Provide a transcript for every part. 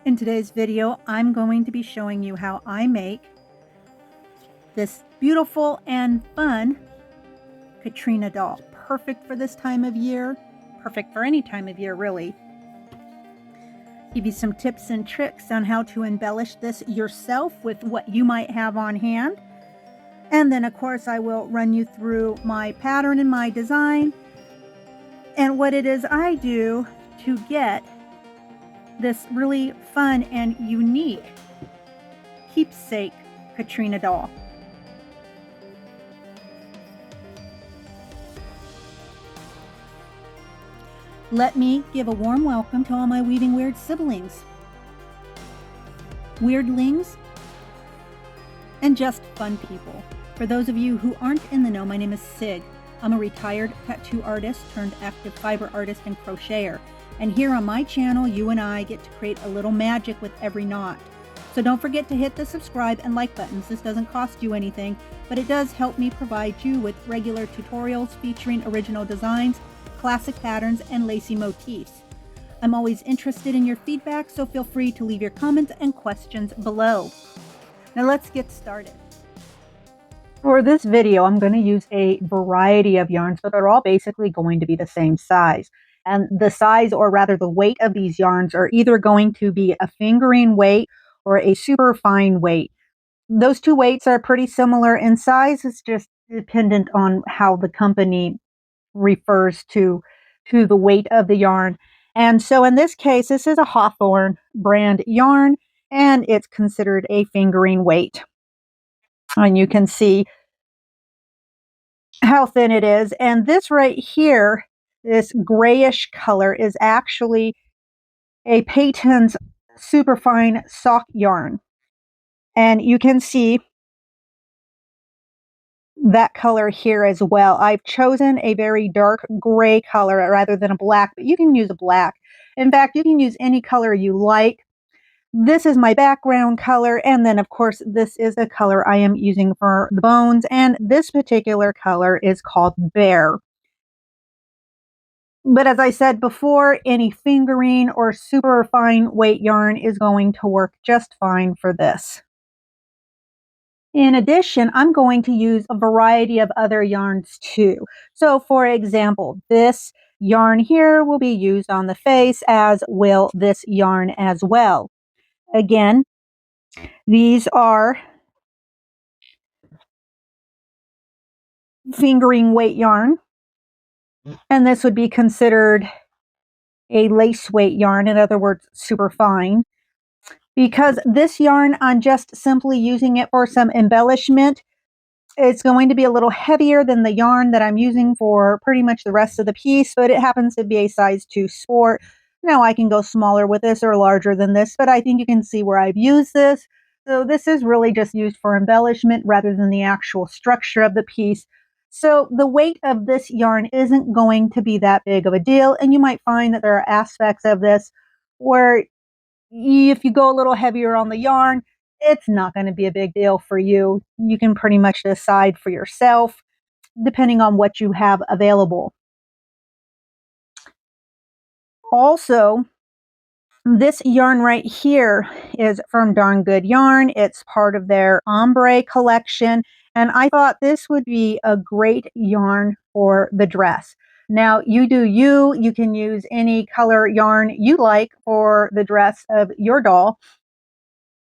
In today's video, I'm going to be showing you how I make this beautiful and fun Katrina doll. Perfect for this time of year, perfect for any time of year really. Give you some tips and tricks on how to embellish this yourself with what you might have on hand. And then of course I will run you through my pattern and my design and what it is I do to get this really fun and unique keepsake Katrina doll. Let me give a warm welcome to all my Weaving Wyrd siblings, weirdlings, and just fun people. For those of you who aren't in the know, my name is Sig. I'm a retired tattoo artist turned active fiber artist and crocheter. And here on my channel, you and I get to create a little magic with every knot. So don't forget to hit the subscribe and like buttons. This doesn't cost you anything, but it does help me provide you with regular tutorials featuring original designs, classic patterns, and lacy motifs. I'm always interested in your feedback, so feel free to leave your comments and questions below. Now let's get started. For this video, I'm going to use a variety of yarns, but they're all basically going to be the same size. And the size, or rather the weight of these yarns, are either going to be a fingering weight or a super fine weight. Those two weights are pretty similar in size. It's just dependent on how the company refers to the weight of the yarn. And so in this case, this is a Hawthorne brand yarn, and it's considered a fingering weight. And you can see how thin it is. And this right here, this grayish color, is actually a Patons superfine sock yarn. And you can see that color here as well. I've chosen a very dark gray color rather than a black, but you can use a black. In fact, you can use any color you like. This is my background color, and then of course this is the color I am using for the bones, and this particular color is called Bear. But as I said before, any fingering or super fine weight yarn is going to work just fine for this. In addition, I'm going to use a variety of other yarns too. So for example, this yarn here will be used on the face, as will this yarn as well. Again, these are fingering weight yarn, and this would be considered a lace weight yarn, in other words, super fine. Because this yarn, I'm just simply using it for some embellishment, it's going to be a little heavier than the yarn that I'm using for pretty much the rest of the piece, but it happens to be a size 2 sport. Now I can go smaller with this or larger than this, but I think you can see where I've used this. So this is really just used for embellishment rather than the actual structure of the piece. So the weight of this yarn isn't going to be that big of a deal, and you might find that there are aspects of this where if you go a little heavier on the yarn, it's not going to be a big deal for you. You can pretty much decide for yourself, depending on what you have available. Also, this yarn right here is from Darn Good Yarn. It's part of their Ombre collection, and I thought this would be a great yarn for the dress. Now, you do you. You can use any color yarn you like for the dress of your doll.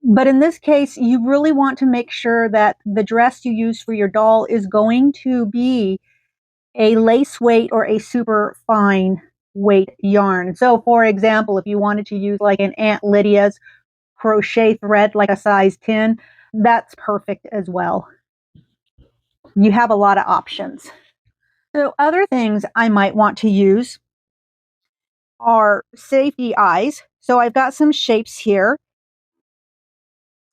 But in this case, you really want to make sure that the dress you use for your doll is going to be a lace weight or a super fine weight yarn. So for example, if you wanted to use like an Aunt Lydia's crochet thread, like a size 10, that's perfect as well. You have a lot of options. So other things I might want to use are safety eyes. So I've got some shapes here.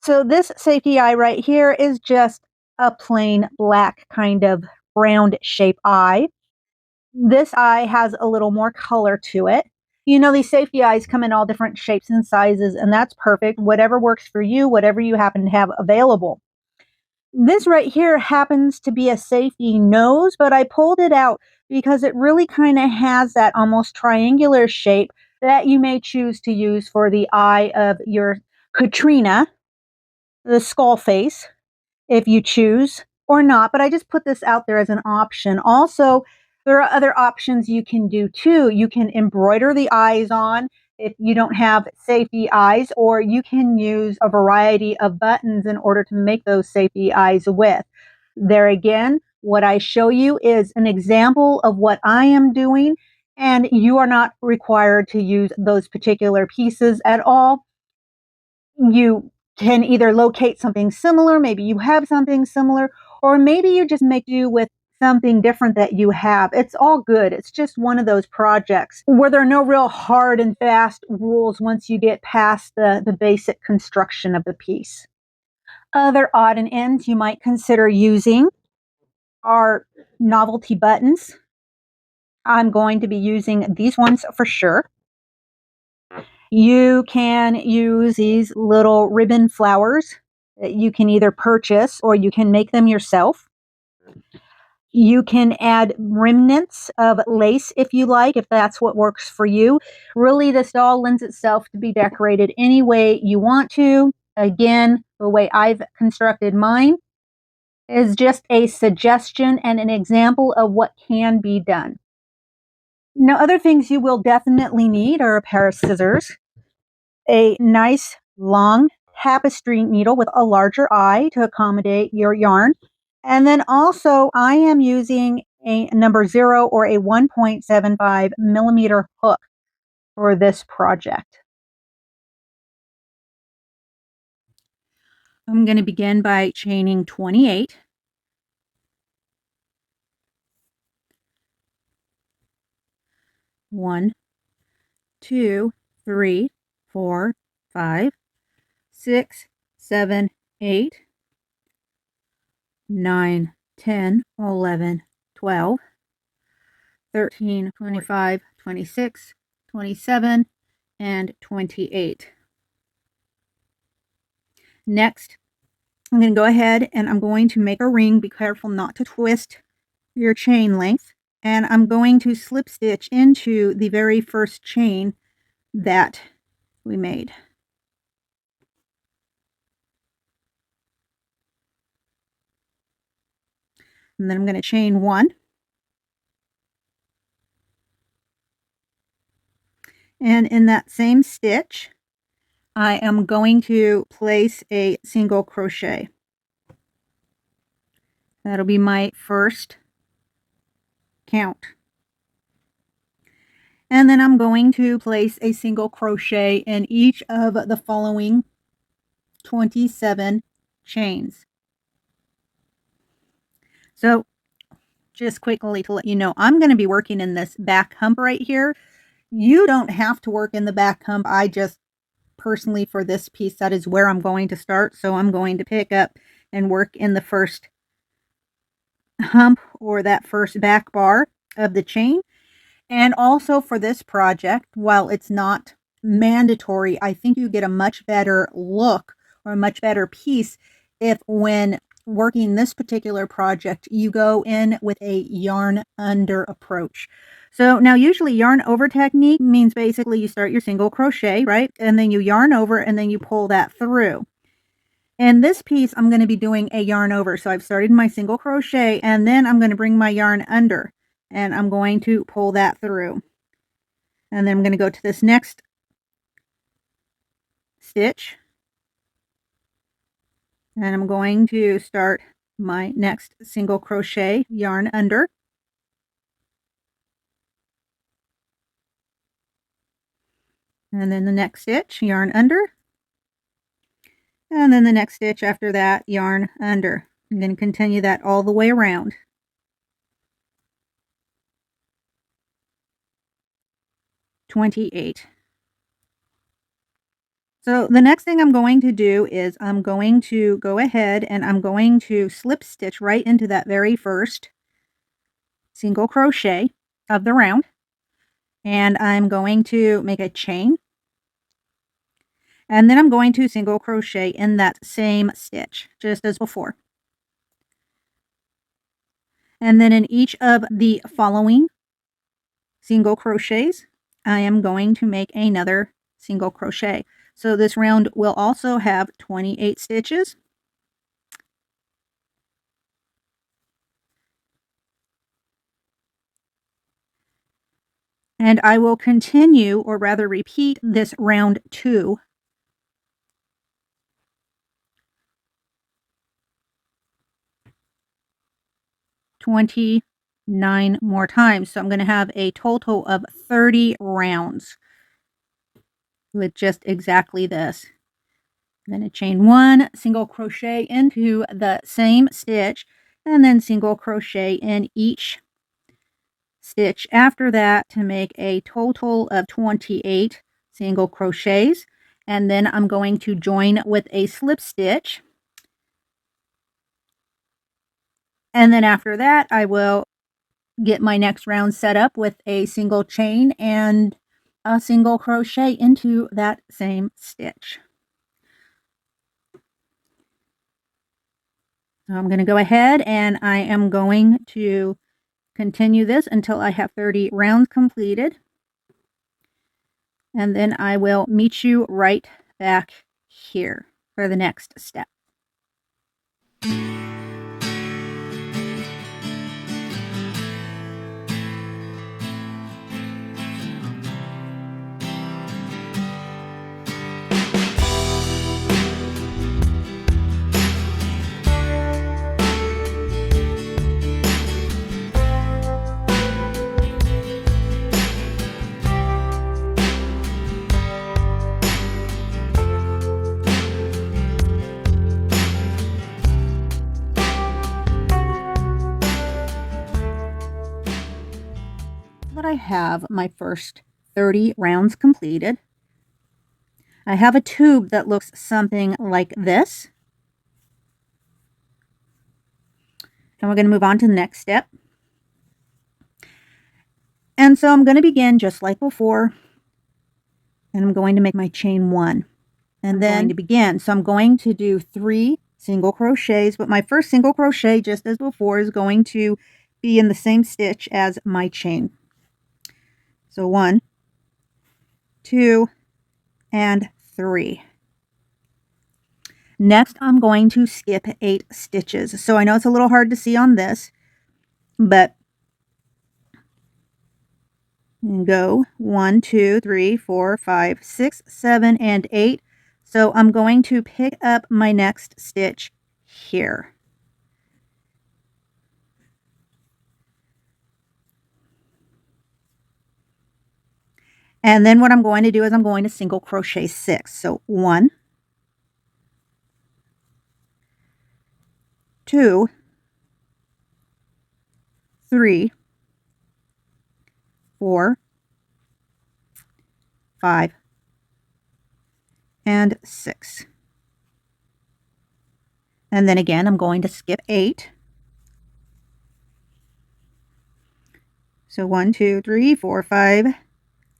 So this safety eye right here is just a plain black kind of round shape eye. This eye has a little more color to it. You know, these safety eyes come in all different shapes and sizes, and that's perfect. Whatever works for you, whatever you happen to have available. This right here happens to be a safety nose, but I pulled it out because it really kind of has that almost triangular shape that you may choose to use for the eye of your Katrina, the skull face, if you choose or not. But I just put this out there as an option. Also, there are other options you can do too. You can embroider the eyes on if you don't have safety eyes, or you can use a variety of buttons in order to make those safety eyes with. There again, what I show you is an example of what I am doing, and you are not required to use those particular pieces at all. You can either locate something similar, maybe you have something similar, or maybe you just make do with something different that you have. It's all good. It's just one of those projects where there are no real hard and fast rules once you get past the basic construction of the piece. Other odd and ends you might consider using are novelty buttons. I'm going to be using these ones for sure. You can use these little ribbon flowers that you can either purchase or you can make them yourself. You can add remnants of lace if you like, if that's what works for you. Really, this doll lends itself to be decorated any way you want to. Again, the way I've constructed mine is just a suggestion and an example of what can be done. Now, other things you will definitely need are a pair of scissors, a nice long tapestry needle with a larger eye to accommodate your yarn. And then also, I am using a number 0 or a 1.75 millimeter hook for this project. I'm going to begin by chaining 28. One, two, three, 4, 5, 6, 7, 8, 9, 10, 11, 12, 13, 25, 26, 27, and 28. Next, I'm going to go ahead and I'm going to make a ring. Be careful not to twist your chain length. And I'm going to slip stitch into the very first chain that we made. And then I'm going to chain 1. And in that same stitch, I am going to place a single crochet. That'll be my first count. And then I'm going to place a single crochet in each of the following 27 chains. So just quickly to let you know, I'm going to be working in this back hump right here. You don't have to work in the back hump. I just personally, for this piece, that is where I'm going to start. So I'm going to pick up and work in the first hump, or that first back bar of the chain. And also for this project, while it's not mandatory, I think you get a much better look or a much better piece if, when working this particular project, you go in with a yarn under approach. So now usually yarn over technique means basically you start your single crochet, right? And then you yarn over and then you pull that through. In this piece, I'm going to be doing a yarn over. So I've started my single crochet and then I'm going to bring my yarn under and I'm going to pull that through. And then I'm going to go to this next stitch and I'm going to start my next single crochet yarn under. And then the next stitch, yarn under. And then the next stitch after that, yarn under. I'm going to continue that all the way around. $28. So the next thing I'm going to do is I'm going to go ahead and I'm going to slip stitch right into that very first single crochet of the round. And I'm going to make a chain. And then I'm going to single crochet in that same stitch, just as before. And then in each of the following single crochets, I am going to make another single crochet. So this round will also have 28 stitches. And I will continue, or rather repeat, this round 2 29 more times. So I'm going to have a total of 30 rounds with just exactly this. I'm going to chain 1, single crochet into the same stitch, and then single crochet in each stitch after that to make a total of 28 single crochets. And then I'm going to join with a slip stitch. And then after that, I will get my next round set up with a single chain and a single crochet into that same stitch. So I'm going to go ahead and I am going to continue this until I have 30 rounds completed. And then I will meet you right back here for the next step. But I have my first 30 rounds completed. I have a tube that looks something like this. And we're going to move on to the next step. And so I'm going to begin just like before. And I'm going to make my chain 1. And then to begin. So I'm going to do 3 single crochets. But my first single crochet, just as before, is going to be in the same stitch as my chain. So 1, 2, and 3. Next, I'm going to skip 8 stitches. So I know it's a little hard to see on this, but go 1, 2, 3, 4, 5, 6, 7, and 8. So I'm going to pick up my next stitch here. And then what I'm going to do is I'm going to single crochet 6. So 1, 2, 3, 4, 5, and 6. And then again, I'm going to skip 8. So 1, 2, 3, 4, 5,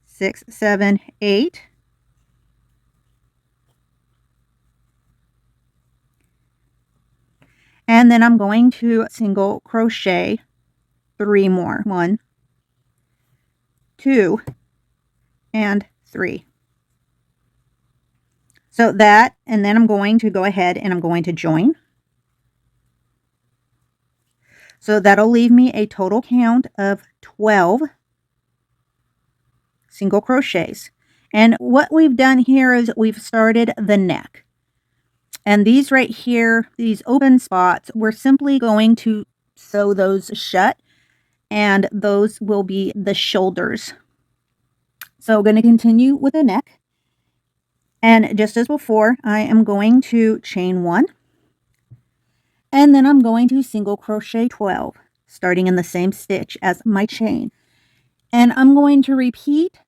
6, 7, 8. And then I'm going to single crochet 3 more. 1, 2, and 3. So that, and then I'm going to go ahead and I'm going to join. So that'll leave me a total count of 12 single crochets. And what we've done here is we've started the neck. And these right here, these open spots, we're simply going to sew those shut, and those will be the shoulders. So I'm going to continue with the neck. And just as before, I am going to chain 1. And then I'm going to single crochet 12, starting in the same stitch as my chain. And I'm going to repeat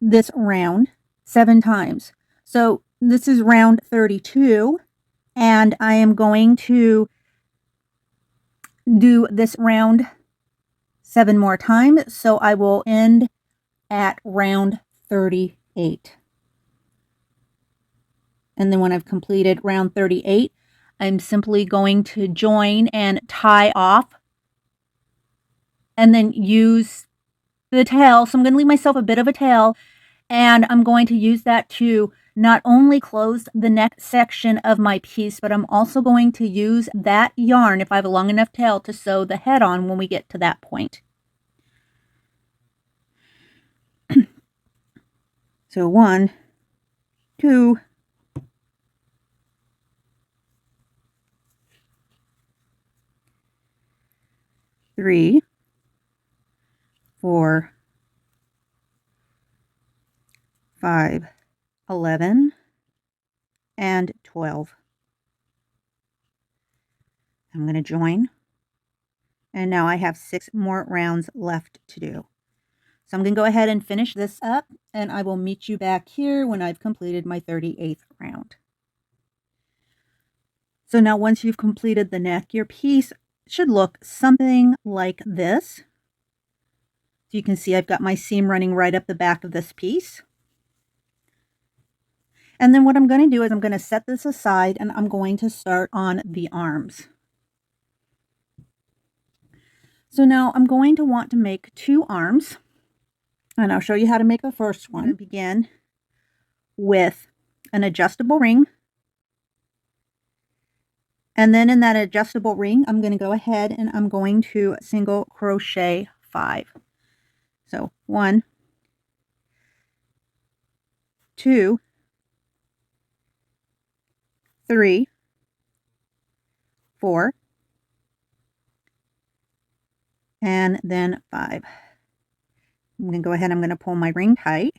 this round 7 times. So this is round 32, and I am going to do this round 7 more times. So I will end at round 38. And then when I've completed round 38, I'm simply going to join and tie off, and then use the tail. So I'm going to leave myself a bit of a tail, and I'm going to use that to not only close the neck section of my piece, but I'm also going to use that yarn, if I have a long enough tail, to sew the head on when we get to that point. So 1, 2, 3, 4, 5, 11, and 12. I'm going to join, and now I have 6 more rounds left to do. So I'm going to go ahead and finish this up, and I will meet you back here when I've completed my 38th round. So now once you've completed the neck, your piece should look something like this. So you can see I've got my seam running right up the back of this piece. And then what I'm going to do is I'm going to set this aside, and I'm going to start on the arms. So now I'm going to want to make 2 arms, and I'll show you how to make the first one. I'm going to begin with an adjustable ring, and then in that adjustable ring I'm going to go ahead and I'm going to single crochet 5. So 1, 2, 3, 4, and then 5. I'm going to go ahead, I'm going to pull my ring tight,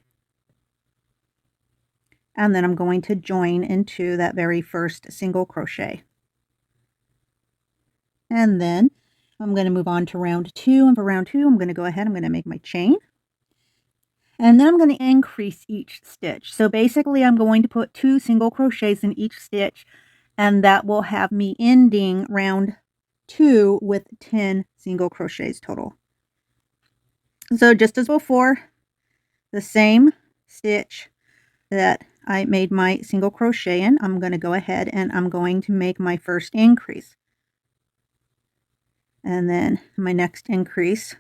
and then I'm going to join into that very first single crochet. And then I'm going to move on to round 2, and for round 2 I'm going to go ahead, I'm going to make my chain, and then I'm going to increase each stitch. So basically I'm going to put 2 single crochets in each stitch, and that will have me ending round 2 with 10 single crochets total. So just as before, the same stitch that I made my single crochet in, I'm going to go ahead and I'm going to make my first increase. And then my next increase.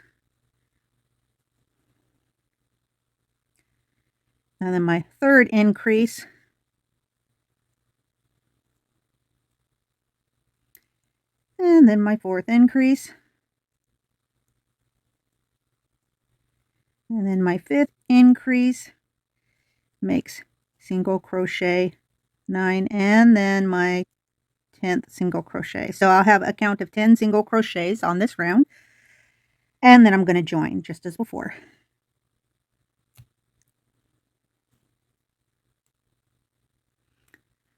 And then my third increase. And then my fourth increase. And then my fifth increase makes single crochet 9, and then my 10th single crochet. So I'll have a count of 10 single crochets on this round, and then I'm going to join just as before.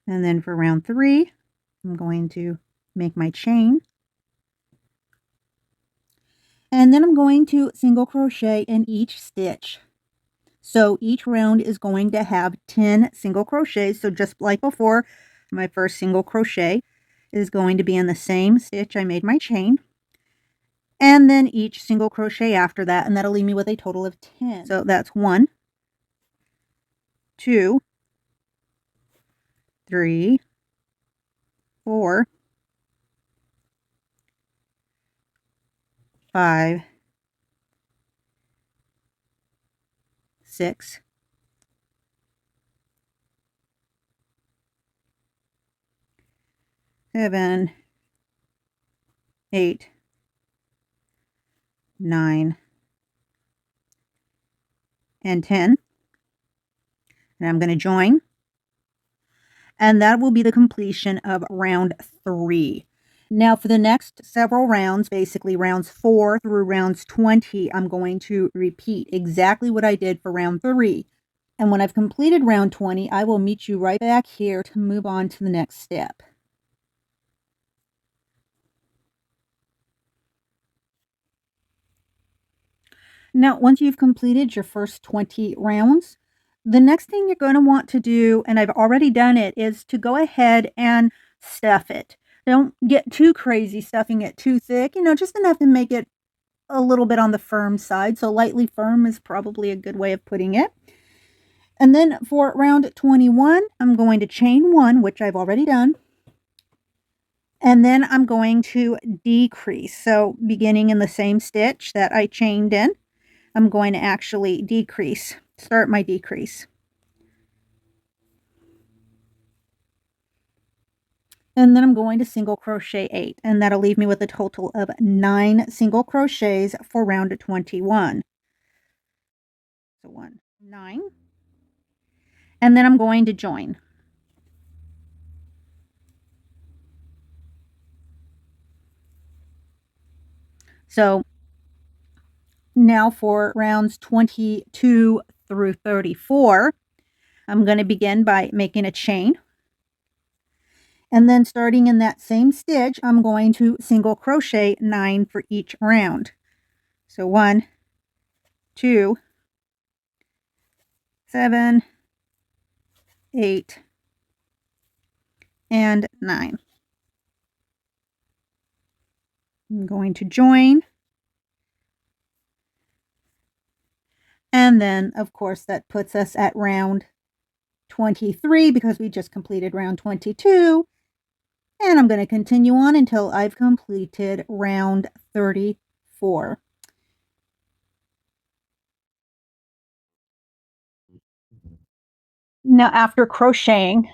And then for round 3, I'm going to make my chain, and then I'm going to single crochet in each stitch. So each round is going to have 10 single crochets. So just like before, my first single crochet is going to be in the same stitch I made my chain, and then each single crochet after that, and that'll leave me with a total of 10. So that's 1, 2, 3, 4, 5, 6, 7, 8, 9, and 10. And I'm going to join. And that will be the completion of round 3. Now for the next several rounds, basically rounds 4 through rounds 20, I'm going to repeat exactly what I did for round 3. And when I've completed round 20, I will meet you right back here to move on to the next step. Now, once you've completed your first 20 rounds, the next thing you're going to want to do, and I've already done it, is to go ahead and stuff it. Don't get too crazy stuffing it too thick, just enough to make it a little bit on the firm side. So lightly firm is probably a good way of putting it. And then for round 21, I'm going to chain 1, which I've already done. And then I'm going to decrease. So beginning in the same stitch that I chained in, I'm going to actually start my decrease. And then I'm going to single crochet 8, and that'll leave me with a total of 9 single crochets for round 21. So 1, 9. And then I'm going to join. So now for rounds 22 through 34, I'm going to begin by making a chain. And then starting in that same stitch, I'm going to single crochet 9 for each round. So 1, 2, 7, 8, and 9. I'm going to join. And then, of course, that puts us at round 23 because we just completed round 22. And I'm going to continue on until I've completed round 34. Now, after crocheting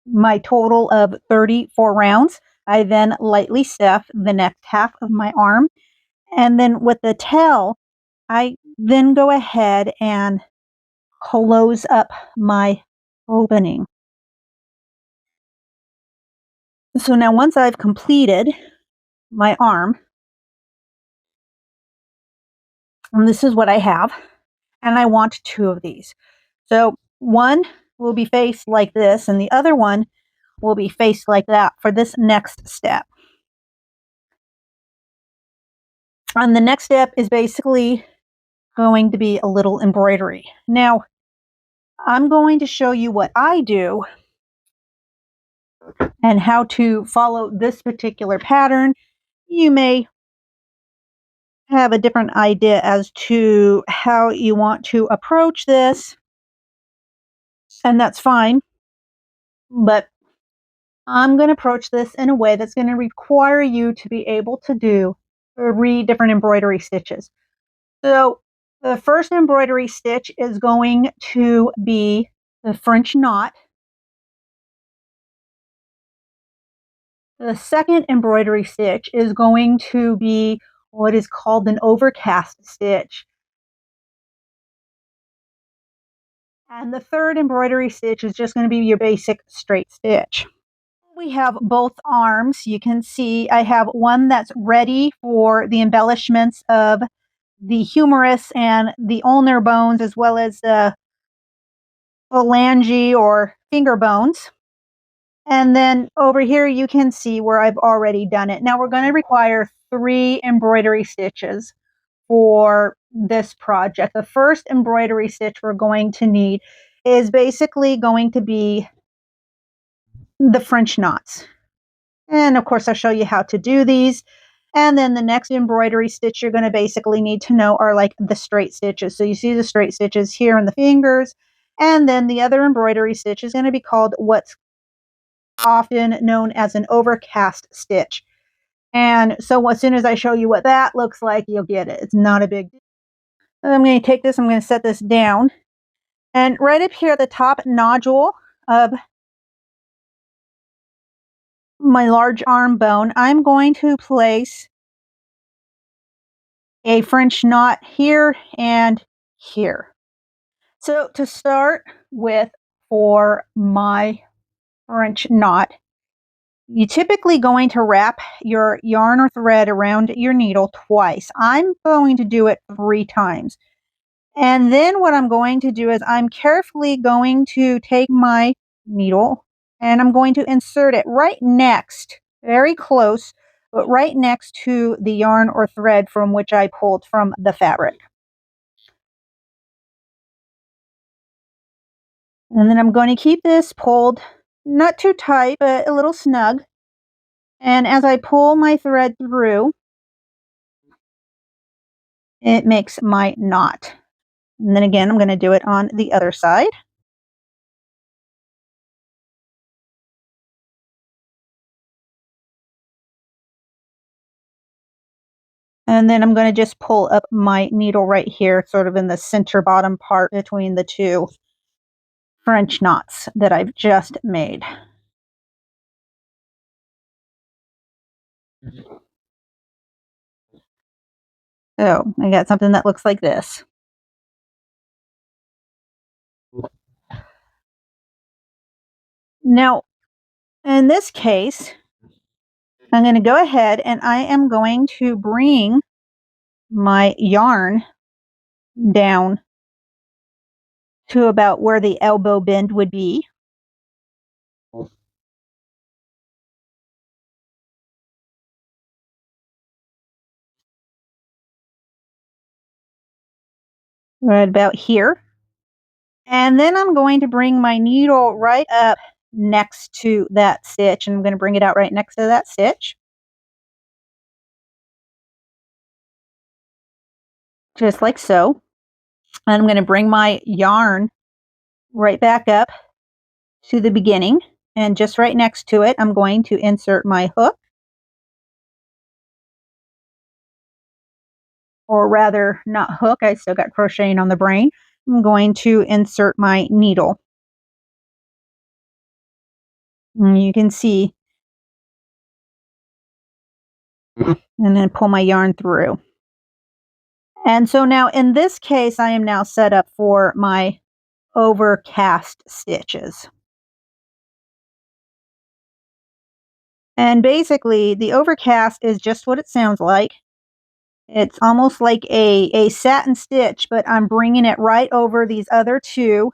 my total of 34 rounds, I then lightly stuff the next half of my arm. And then with the tail, I then go ahead and close up my opening. So now once I've completed my arm, and this is what I have, and I want 2 of these. So one will be faced like this, and the other one will be faced like that for this next step. And the next step is basically going to be a little embroidery. Now, I'm going to show you what I do and how to follow this particular pattern. You may have a different idea as to how you want to approach this, and that's fine. But I'm going to approach this in a way that's going to require you to be able to do 3 different embroidery stitches. So the first embroidery stitch is going to be the French knot. The second embroidery stitch is going to be what is called an overcast stitch. And the third embroidery stitch is just going to be your basic straight stitch. We have both arms. You can see I have one that's ready for the embellishments of the humerus and the ulnar bones, as well as the phalange or finger bones. And then over here, you can see where I've already done it. Now we're going to require 3 embroidery stitches for this project. The first embroidery stitch we're going to need is basically going to be the French knots. And of course, I'll show you how to do these. And then the next embroidery stitch you're going to basically need to know are like the straight stitches. So you see the straight stitches here in the fingers. And then the other embroidery stitch is going to be called what's often known as an overcast stitch. And so as soon as I show you what that looks like, you'll get it. It's not a big deal. I'm going to take this, I'm going to set this down. And right up here at the top nodule of my large arm bone, I'm going to place a French knot here and here. So to start with, for my French knot, you're typically going to wrap your yarn or thread around your needle twice. I'm going to do it 3 times. And then what I'm going to do is I'm carefully going to take my needle and I'm going to insert it right next, very close, but right next to the yarn or thread from which I pulled from the fabric. And then I'm going to keep this pulled, not too tight, but a little snug. And as I pull my thread through, it makes my knot. And then again, I'm going to do it on the other side. And then I'm going to just pull up my needle right here, sort of in the center bottom part between the two French knots that I've just made. So I got something that looks like this. Now, in this case, I'm going to go ahead and I am going to bring my yarn down to about where the elbow bend would be. Right about here. And then I'm going to bring my needle right up next to that stitch, and I'm going to bring it out right next to that stitch. Just like so. And I'm going to bring my yarn right back up to the beginning, and just right next to it, I'm going to insert my hook, or rather not hook, I still got crocheting on the brain. I'm going to insert my needle. And you can see, and then pull my yarn through. And so now in this case, I am now set up for my overcast stitches. And basically, the overcast is just what it sounds like. It's almost like a satin stitch, but I'm bringing it right over these other two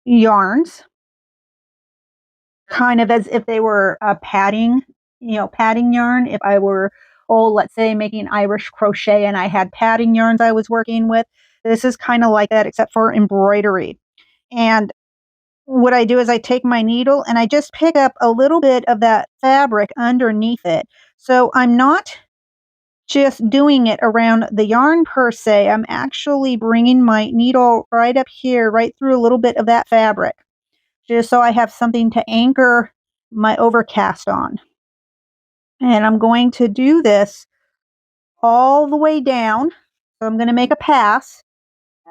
yarns, kind of as if they were a padding, padding yarn. If I were, let's say making Irish crochet and I had padding yarns I was working with, this is kind of like that, except for embroidery. And what I do is I take my needle and I just pick up a little bit of that fabric underneath it. So I'm not just doing it around the yarn per se. I'm actually bringing my needle right up here, right through a little bit of that fabric, just so I have something to anchor my overcast on. And I'm going to do this all the way down. So I'm going to make a pass,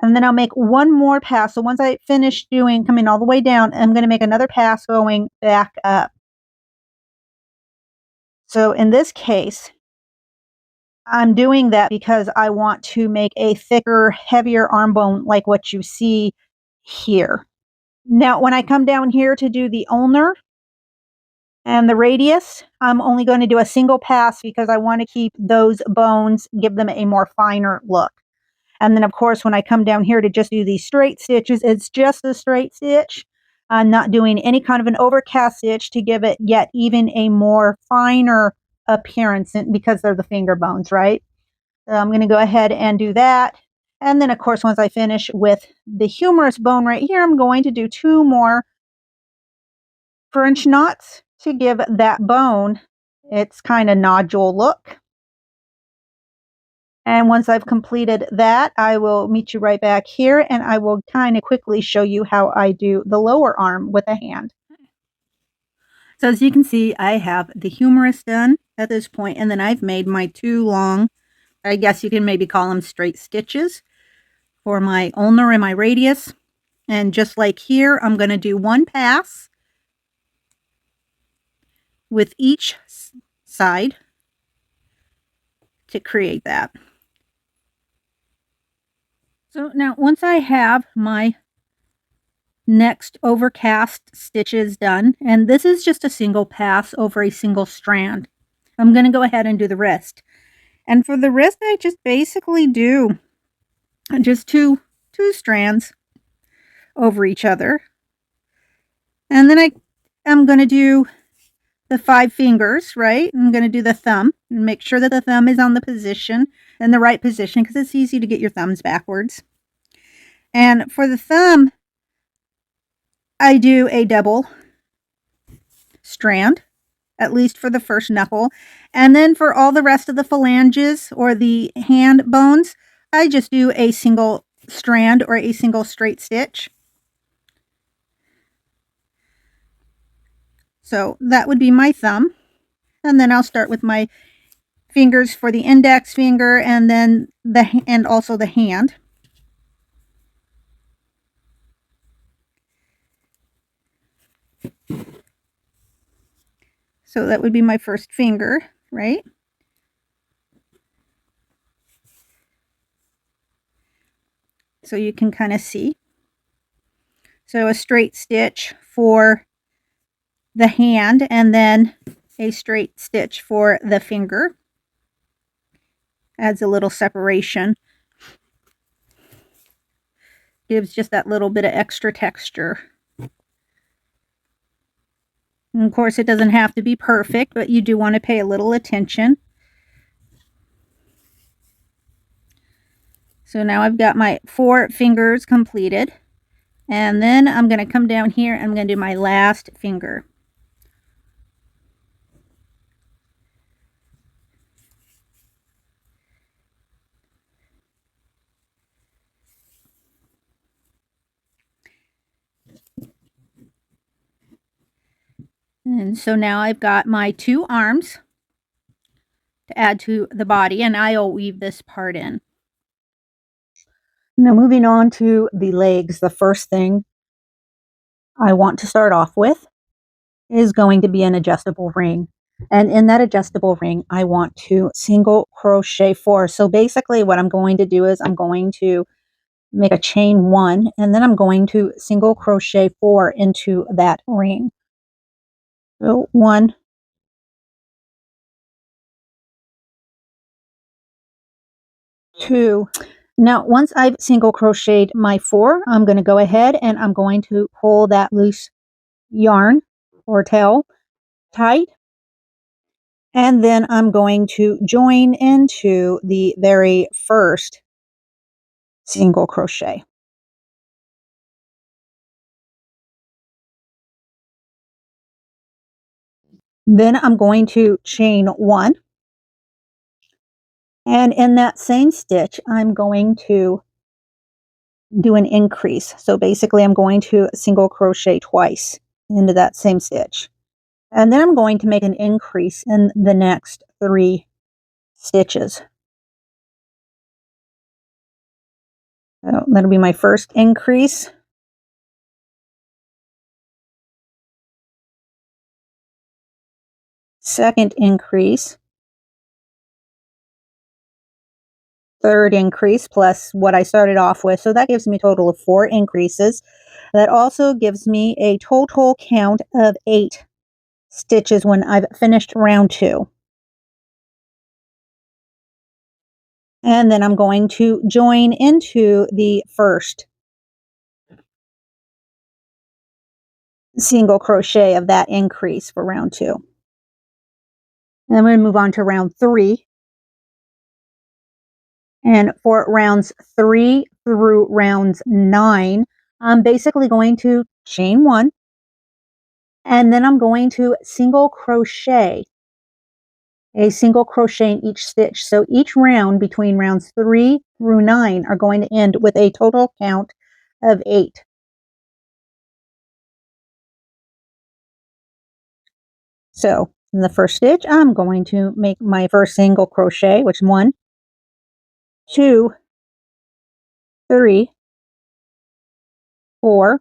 and then I'll make one more pass. So once I finish coming all the way down, I'm going to make another pass going back up. So in this case, I'm doing that because I want to make a thicker, heavier arm bone like what you see here. Now, when I come down here to do the ulnar and the radius, I'm only going to do a single pass because I want to keep those bones, give them a more finer look. And then, of course, when I come down here to just do these straight stitches, it's just a straight stitch. I'm not doing any kind of an overcast stitch to give it yet even a more finer appearance because they're the finger bones, right? So I'm going to go ahead and do that. And then, of course, once I finish with the humerus bone right here, I'm going to do two more French knots to give that bone its kind of nodule look. And once I've completed that, I will meet you right back here, and I will kind of quickly show you how I do the lower arm with a hand. So as you can see, I have the humerus done at this point, and then I've made my two long, I guess you can maybe call them straight stitches, for my ulnar and my radius. And just like here, I'm going to do one pass with each side to create that. So now once I have my next overcast stitches done, and this is just a single pass over a single strand, I'm going to go ahead and do the wrist. And for the wrist, I just basically do just two strands over each other. And then I'm going to do the 5 fingers, right? I'm going to do the thumb and make sure that the thumb is on the position, in the right position, because it's easy to get your thumbs backwards. And for the thumb, I do a double strand, at least for the first knuckle. And then for all the rest of the phalanges or the hand bones, I just do a single strand or a single straight stitch. So that would be my thumb. And then I'll start with my fingers for the index finger and then also the hand. So that would be my first finger, right? So you can kind of see. So a straight stitch for the hand and then a straight stitch for the finger. Adds a little separation. Gives just that little bit of extra texture. And of course, it doesn't have to be perfect, but you do want to pay a little attention. So now I've got my 4 fingers completed. And then I'm going to come down here and I'm going to do my last finger. And so now I've got my 2 arms to add to the body, and I'll weave this part in. Now moving on to the legs, the first thing I want to start off with is going to be an adjustable ring. And in that adjustable ring, I want to single crochet 4. So basically what I'm going to do is I'm going to make a chain 1, and then I'm going to single crochet 4 into that ring. So 1, 2. Now, once I've single crocheted my 4, I'm going to go ahead and I'm going to pull that loose yarn or tail tight. And then I'm going to join into the very first single crochet. Then I'm going to chain 1. And in that same stitch, I'm going to do an increase. So basically, I'm going to single crochet twice into that same stitch. And then I'm going to make an increase in the next 3 stitches. So that'll be my first increase. Second increase. Third increase plus what I started off with. So that gives me a total of 4 increases. That also gives me a total count of 8 stitches when I've finished round 2. And then I'm going to join into the first single crochet of that increase for round 2. And I'm going to move on to round 3. And for rounds 3 through rounds 9, I'm basically going to chain 1, and then I'm going to single crochet, a single crochet in each stitch. So each round between rounds 3 through 9 are going to end with a total count of 8. So in the first stitch, I'm going to make my first single crochet, which is 1, 2, 3, 4,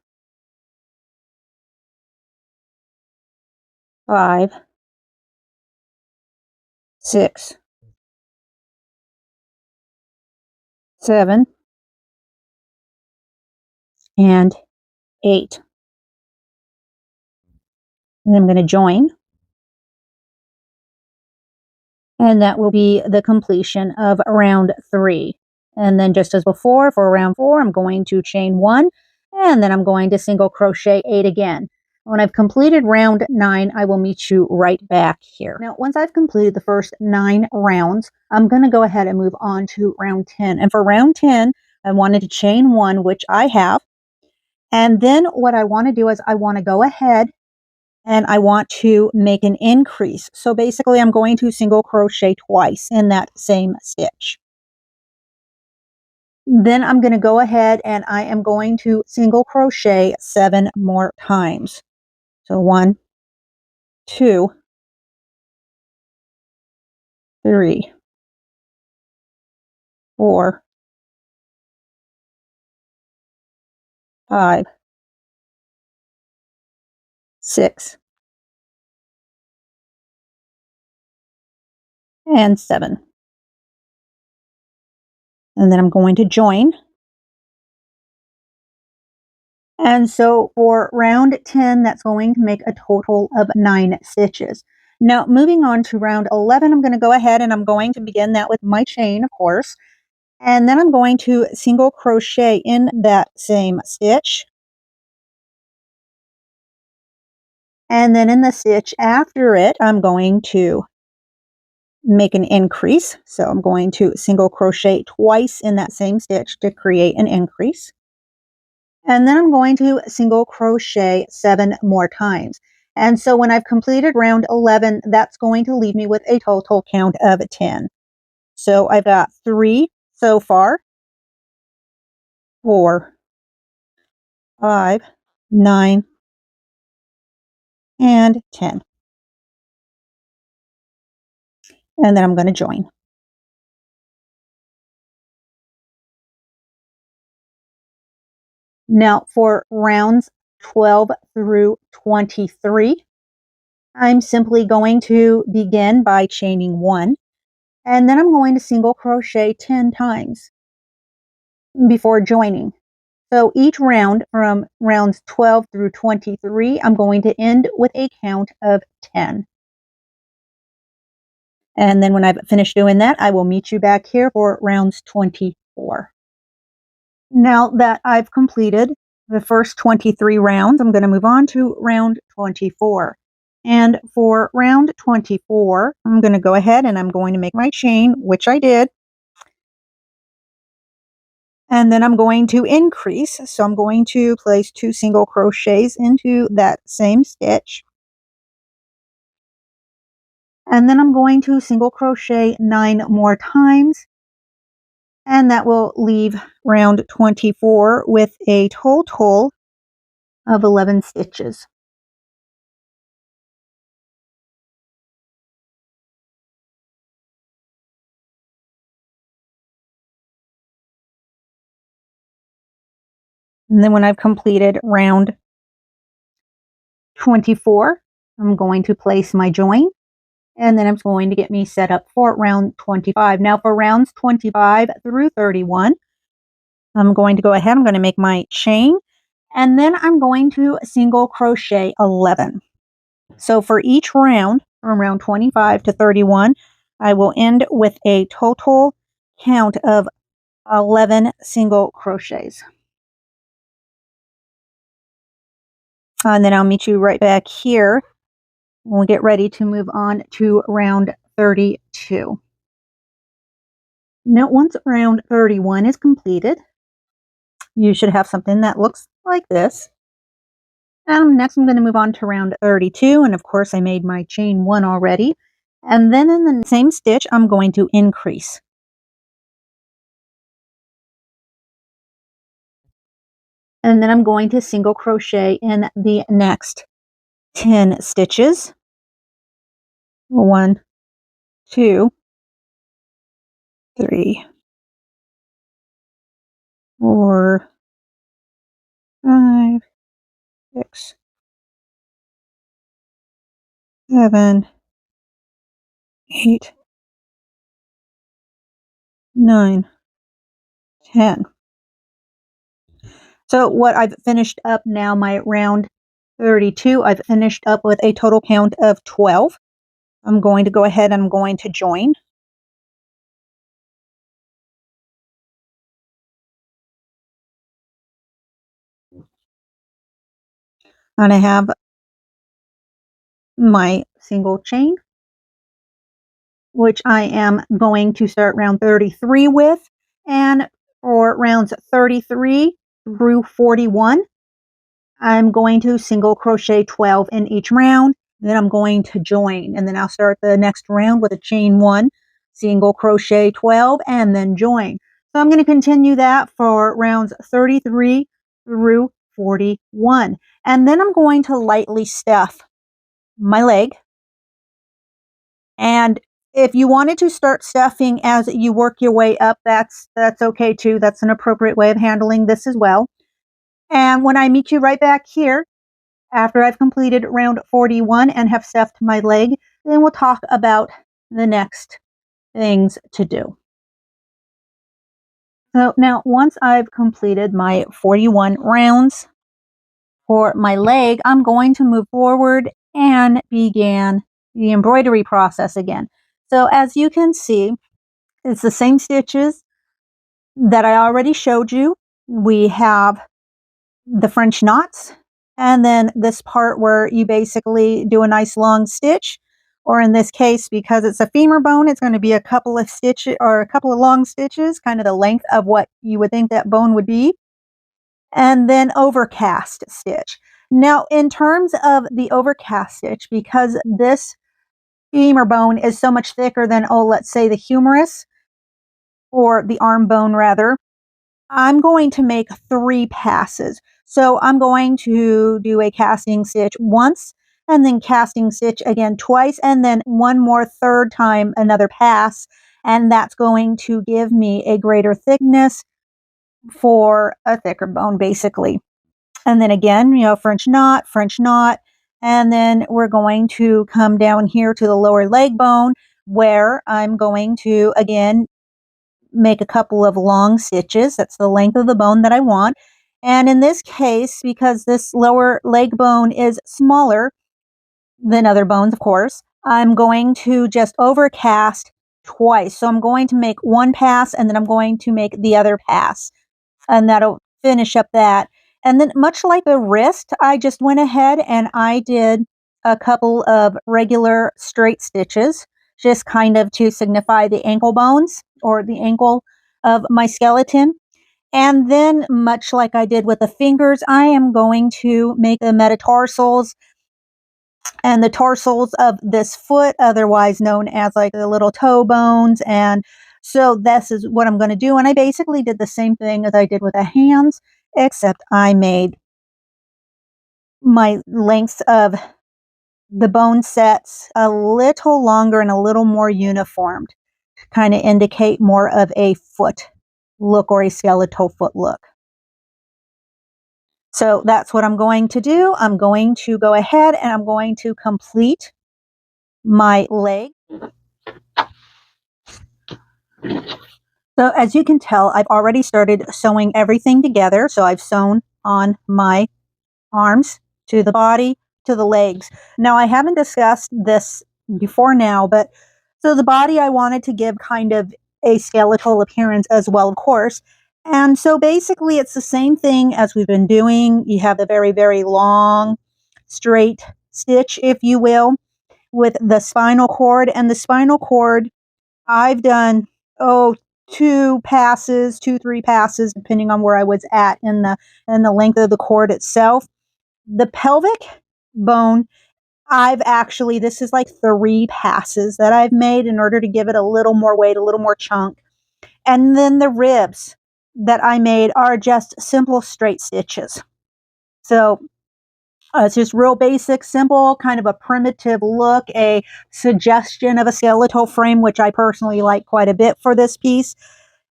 5, 6, 7, and 8. And I'm going to join. And that will be the completion of round 3. And then just as before, for round 4, I'm going to chain 1, and then I'm going to single crochet 8 again. When I've completed round 9, I will meet you right back here. Now, once I've completed the first 9 rounds, I'm going to go ahead and move on to round 10. And for round 10, I wanted to chain 1, which I have. And then what I want to do is I want to go ahead and I want to make an increase. So basically, I'm going to single crochet twice in that same stitch. Then I'm going to go ahead and I am going to single crochet 7 more times. So 1, 2, 3, 4, 5, 6, and 7. And then I'm going to join. And so for round 10, that's going to make a total of 9 stitches. Now, moving on to round 11, I'm going to go ahead and I'm going to begin that with my chain, of course. And then I'm going to single crochet in that same stitch. And then in the stitch after it, I'm going to make an increase. So I'm going to single crochet twice in that same stitch to create an increase. And then I'm going to single crochet 7 more times. And so when I've completed round 11, that's going to leave me with a total count of 10. So I've got 3 so far, 4, 5, 9, and 10. And then I'm going to join. Now for rounds 12 through 23, I'm simply going to begin by chaining 1, and then I'm going to single crochet 10 times before joining. So each round from rounds 12 through 23, I'm going to end with a count of 10. And then when I've finished doing that, I will meet you back here for rounds 24. Now that I've completed the first 23 rounds, I'm going to move on to round 24. And for round 24, I'm going to go ahead and I'm going to make my chain, which I did. And then I'm going to increase. So I'm going to place 2 single crochets into that same stitch. And then I'm going to single crochet 9 more times. And that will leave round 24 with a total of 11 stitches. And then when I've completed round 24, I'm going to place my join. And then I'm going to get me set up for round 25. Now for rounds 25 through 31, I'm going to go ahead, I'm going to make my chain, and then I'm going to single crochet 11. So for each round, from round 25 to 31, I will end with a total count of 11 single crochets. And then I'll meet you right back here when we get ready to move on to round 32. Now, once round 31 is completed, you should have something that looks like this. Next, I'm going to move on to round 32. And of course, I made my chain 1 already. And then in the same stitch, I'm going to increase. And then I'm going to single crochet in the next 10 stitches. 1, 2, 3, 4, 5, 6, 7, 8, 9, 10. So what I've finished up now, my round 32, I've finished up with a total count of 12. I'm going to go ahead and I'm going to join. And I have my single chain, which I am going to start round 33 with. And for rounds 33 through 41, I'm going to single crochet 12 in each round. Then I'm going to join, and then I'll start the next round with a chain 1, single crochet 12, and then join. So I'm going to continue that for rounds 33 through 41. And then I'm going to lightly stuff my leg. And If you wanted to start stuffing as you work your way up, that's okay too. That's an appropriate way of handling this as well. And when I meet you right back here, after I've completed round 41 and have stuffed my leg, then we'll talk about the next things to do. So now once I've completed my 41 rounds for my leg, I'm going to move forward and begin the embroidery process again. So as you can see, it's the same stitches that I already showed you. We have the French knots, and then this part where you basically do a nice long stitch, or in this case, because it's a femur bone, it's going to be a couple of stitches or a couple of long stitches, kind of the length of what you would think that bone would be, and then overcast stitch. Now, in terms of the overcast stitch, because this femur bone is so much thicker than, oh, let's say the humerus, or the arm bone rather, I'm going to make 3 passes. So I'm going to do a casting stitch once, and then casting stitch again twice, and then one more third time another pass. And that's going to give me a greater thickness for a thicker bone, basically. And then again, French knot, and then we're going to come down here to the lower leg bone, where I'm going to, again, make a couple of long stitches. That's the length of the bone that I want. And in this case, because this lower leg bone is smaller than other bones, of course, I'm going to just overcast twice. So I'm going to make one pass, and then I'm going to make the other pass, and that'll finish up that. And then, much like the wrist, I just went ahead and I did a couple of regular straight stitches, just kind of to signify the ankle bones or the ankle of my skeleton. And then, much like I did with the fingers, I am going to make the metatarsals and the tarsals of this foot, otherwise known as like the little toe bones. And so this is what I'm going to do. And I basically did the same thing as I did with the hands, except I made my lengths of the bone sets a little longer and a little more uniformed, to kind of indicate more of a foot look or a skeletal foot look. So that's what I'm going to do. I'm going to go ahead and I'm going to complete my leg. So as you can tell, I've already started sewing everything together. So I've sewn on my arms, to the body, to the legs. Now, I haven't discussed this before now, but so the body I wanted to give kind of a skeletal appearance as well, of course. And so basically it's the same thing as we've been doing. You have the very, very long, straight stitch, if you will, with the spinal cord. And the spinal cord, I've done, 2 passes, 2, 3 passes, depending on where I was at in the length of the cord itself. The pelvic bone, this is like 3 passes that I've made in order to give it a little more weight, a little more chunk. And then the ribs that I made are just simple straight stitches. So it's just real basic, simple, kind of a primitive look, a suggestion of a skeletal frame, which I personally like quite a bit for this piece.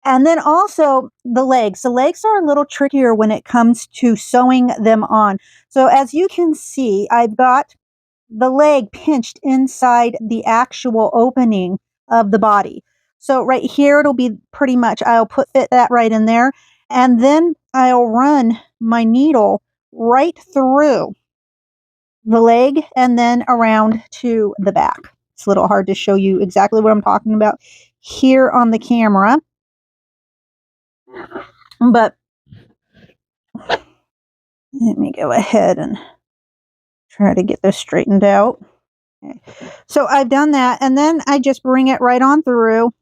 And then also the legs. The legs are a little trickier when it comes to sewing them on. So as you can see, I've got the leg pinched inside the actual opening of the body. So right here, it'll be pretty much, I'll fit that right in there. And then I'll run my needle right through the leg and then around to the back. It's a little hard to show you exactly what I'm talking about here on the camera. But let me go ahead and try to get this straightened out. Okay. So I've done that, and then I just bring it right on through.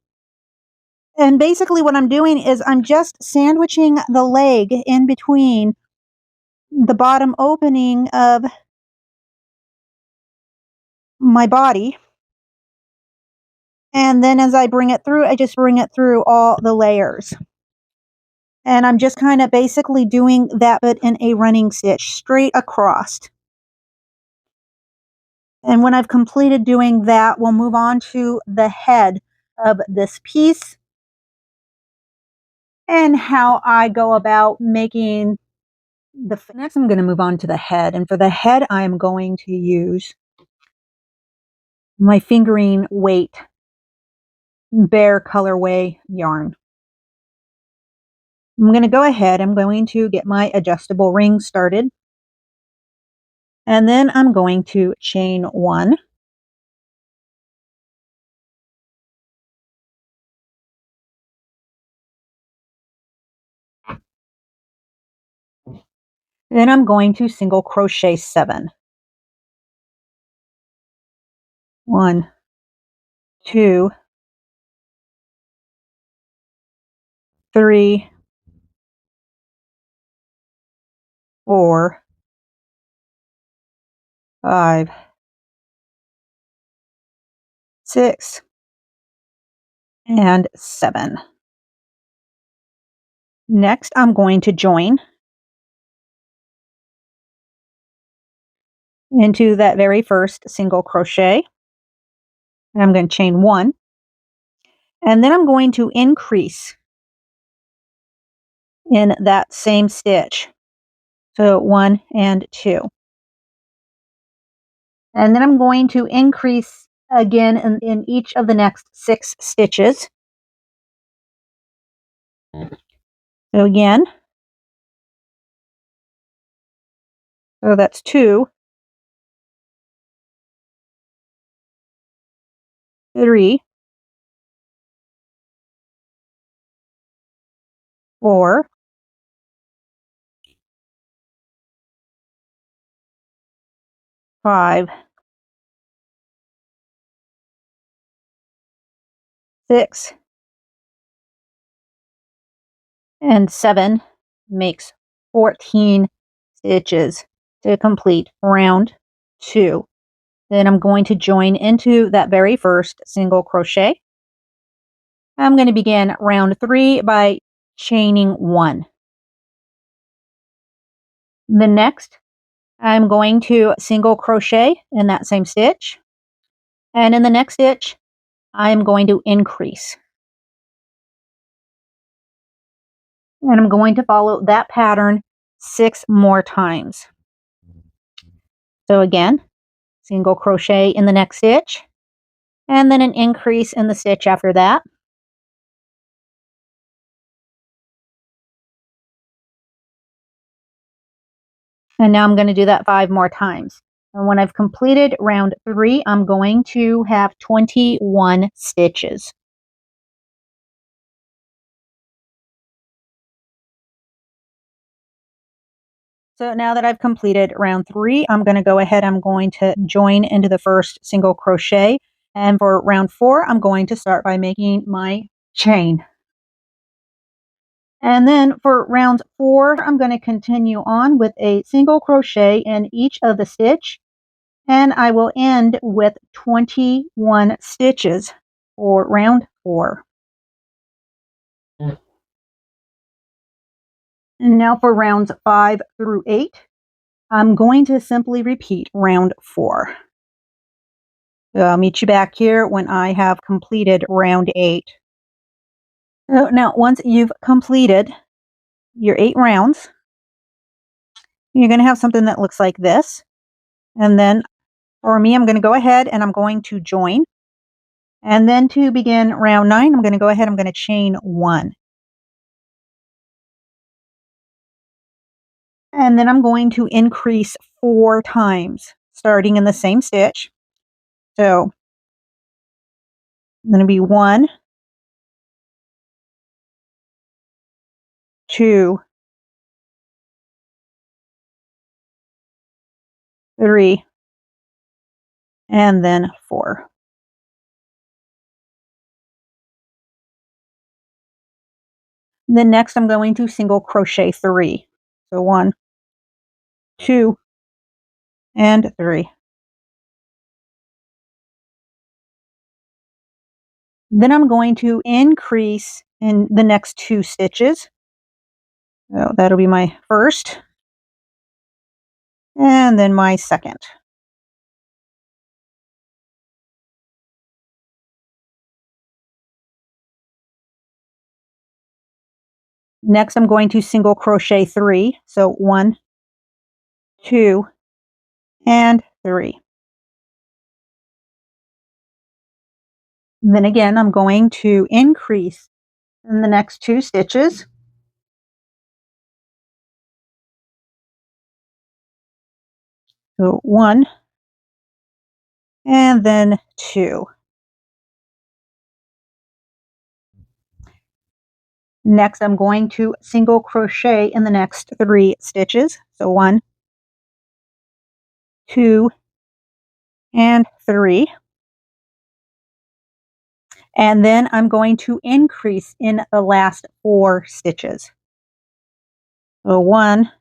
And basically what I'm doing is I'm just sandwiching the leg in between the bottom opening of my body. And then as I bring it through, I just bring it through all the layers. And I'm just kind of basically doing that, but in a running stitch straight across. And when I've completed doing that, we'll move on to the head of this piece and how I go about making next. I'm going to move on to the head, and for the head I'm going to use my fingering weight Bear colorway yarn. I'm going to go ahead, I'm going to get my adjustable ring started, and then I'm going to chain 1, then I'm going to single crochet 7. 1, 2, 3, 4, 5, 6, and 7. Next, I'm going to join into that very first single crochet. And I'm going to chain 1, and then I'm going to increase in that same stitch. So 1 and 2. And then I'm going to increase again in each of the next 6 stitches. So again, so that's 2, 3, 4, 5, 6, and 7 makes 14 stitches to complete round 2. Then I'm going to join into that very first single crochet. I'm going to begin round 3 by chaining 1. The next, I'm going to single crochet in that same stitch. And in the next stitch, I'm going to increase. And I'm going to follow that pattern 6 more times. So again, single crochet in the next stitch, and then an increase in the stitch after that. And now I'm going to do that 5 more times. And when I've completed round 3, I'm going to have 21 stitches. So now that I've completed round 3, I'm going to go ahead, I'm going to join into the first single crochet. And for round 4, I'm going to start by making my chain. And then for round 4, I'm going to continue on with a single crochet in each of the stitch. And I will end with 21 stitches for round 4. And now for rounds 5 through 8, I'm going to simply repeat round 4. So I'll meet you back here when I have completed round 8. So now once you've completed your 8 rounds, you're going to have something that looks like this. And then for me, I'm going to go ahead and I'm going to join. And then to begin round 9, I'm going to go ahead, I'm going to chain 1. And then I'm going to increase 4 times, starting in the same stitch. So I'm going to be 1, 2, 3, and then 4. Then next I'm going to single crochet 3. So 1, 2, and 3. Then I'm going to increase in the next 2 stitches. So that'll be my first, and then my second. Next, I'm going to single crochet 3. So 1, 2, and 3. Then again, I'm going to increase in the next 2 stitches. So 1 and then 2. Next, I'm going to single crochet in the next 3 stitches. So 1, 2, and 3. And then I'm going to increase in the last 4 stitches. So 1,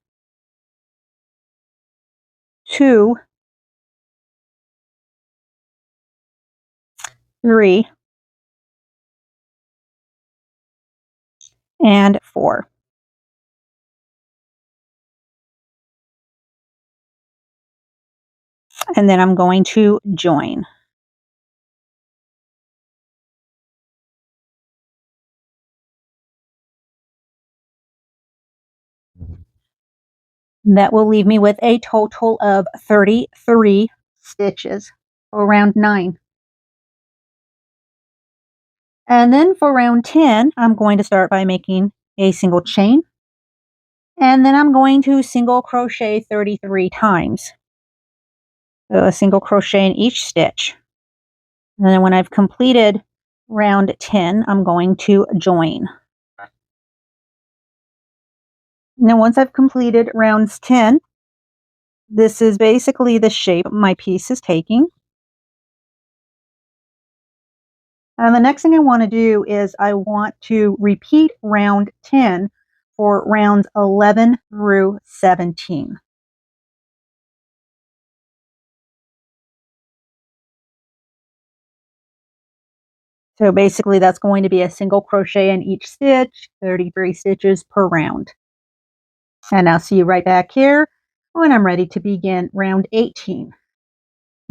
2, 3, and 4. And then I'm going to join. That will leave me with a total of 33 stitches for round 9. And then for round 10, I'm going to start by making a single chain. And then I'm going to single crochet 33 times. So a single crochet in each stitch. And then when I've completed round 10, I'm going to join. Now once I've completed rounds 10, this is basically the shape my piece is taking. And the next thing I want to do is I want to repeat round 10 for rounds 11 through 17. So basically that's going to be a single crochet in each stitch, 33 stitches per round. And I'll see you right back here when I'm ready to begin round 18.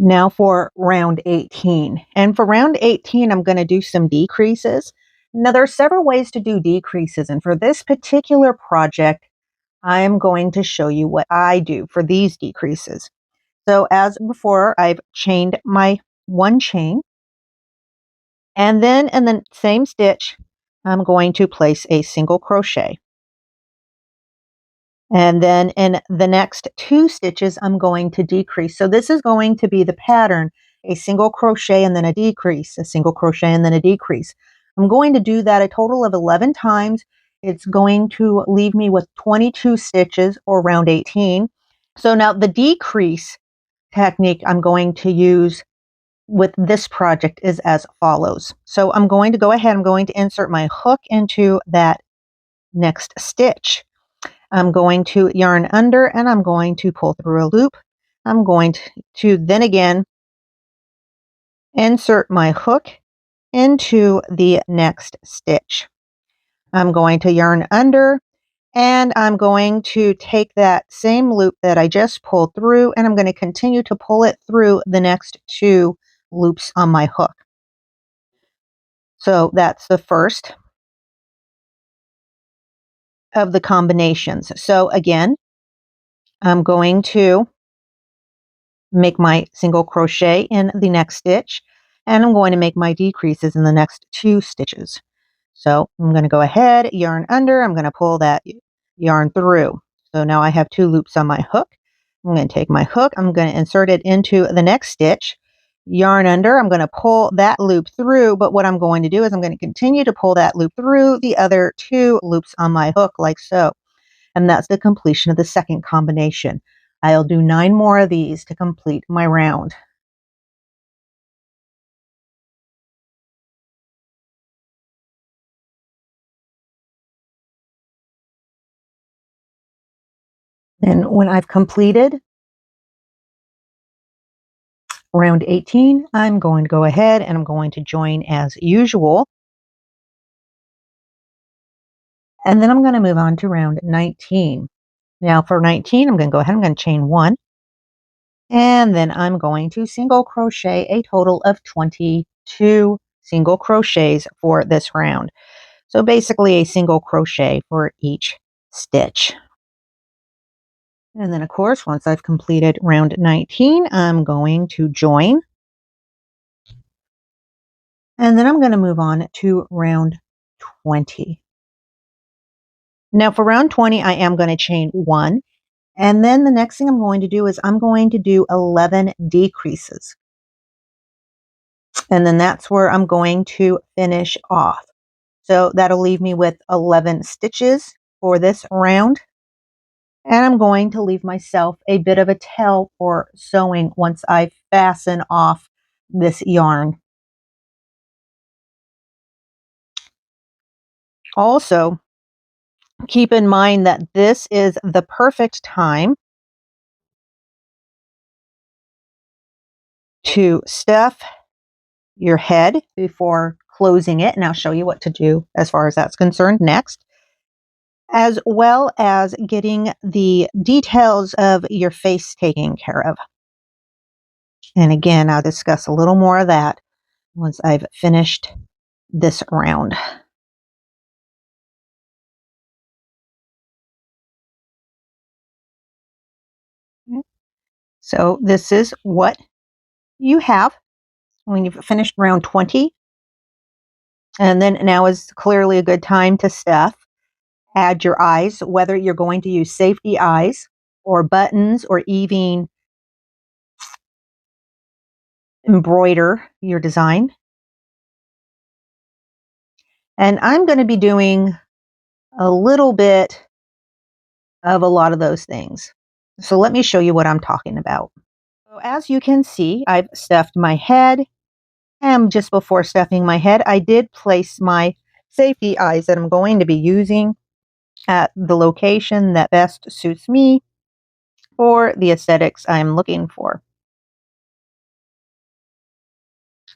Now for round 18. And for round 18, I'm going to do some decreases. Now there are several ways to do decreases. And for this particular project, I am going to show you what I do for these decreases. So as before, I've chained my 1 chain. And then in the same stitch, I'm going to place a single crochet. And then in the next 2 stitches, I'm going to decrease. So this is going to be the pattern, a single crochet and then a decrease, a single crochet and then a decrease. I'm going to do that a total of 11 times. It's going to leave me with 22 stitches or round 18. So now the decrease technique I'm going to use with this project is as follows. So I'm going to go ahead, I'm going to insert my hook into that next stitch. I'm going to yarn under and I'm going to pull through a loop. I'm going to then again insert my hook into the next stitch. I'm going to yarn under and I'm going to take that same loop that I just pulled through and I'm going to continue to pull it through the next 2 loops on my hook. So that's the first of the combinations. So again, I'm going to make my single crochet in the next stitch and I'm going to make my decreases in the next 2 stitches. So I'm going to go ahead, yarn under, I'm going to pull that yarn through. So now I have 2 loops on my hook. I'm going to take my hook, I'm going to insert it into the next stitch, yarn under, I'm going to pull that loop through, but what I'm going to do is I'm going to continue to pull that loop through the other 2 loops on my hook like so. And that's the completion of the second combination. I'll do 9 more of these to complete my round. And when I've completed round 18, I'm going to go ahead and I'm going to join as usual. And then I'm going to move on to round 19. Now for 19, I'm going to go ahead, I'm going to chain 1. And then I'm going to single crochet a total of 22 single crochets for this round. So basically a single crochet for each stitch. And then of course, once I've completed round 19, I'm going to join. And then I'm going to move on to round 20. Now for round 20, I am going to chain 1. And then the next thing I'm going to do is I'm going to do 11 decreases. And then that's where I'm going to finish off. So that'll leave me with 11 stitches for this round. And I'm going to leave myself a bit of a tail for sewing once I fasten off this yarn. Also, keep in mind that this is the perfect time to stuff your head before closing it. And I'll show you what to do as far as that's concerned next, as well as getting the details of your face taken care of. And again, I'll discuss a little more of that once I've finished this round. So this is what you have when you've finished round 20. And then now is clearly a good time to stuff. Add your eyes, whether you're going to use safety eyes or buttons or even embroider your design. And I'm going to be doing a little bit of a lot of those things. So let me show you what I'm talking about. So as you can see, I've stuffed my head. And just before stuffing my head, I did place my safety eyes that I'm going to be using at the location that best suits me for the aesthetics I'm looking for.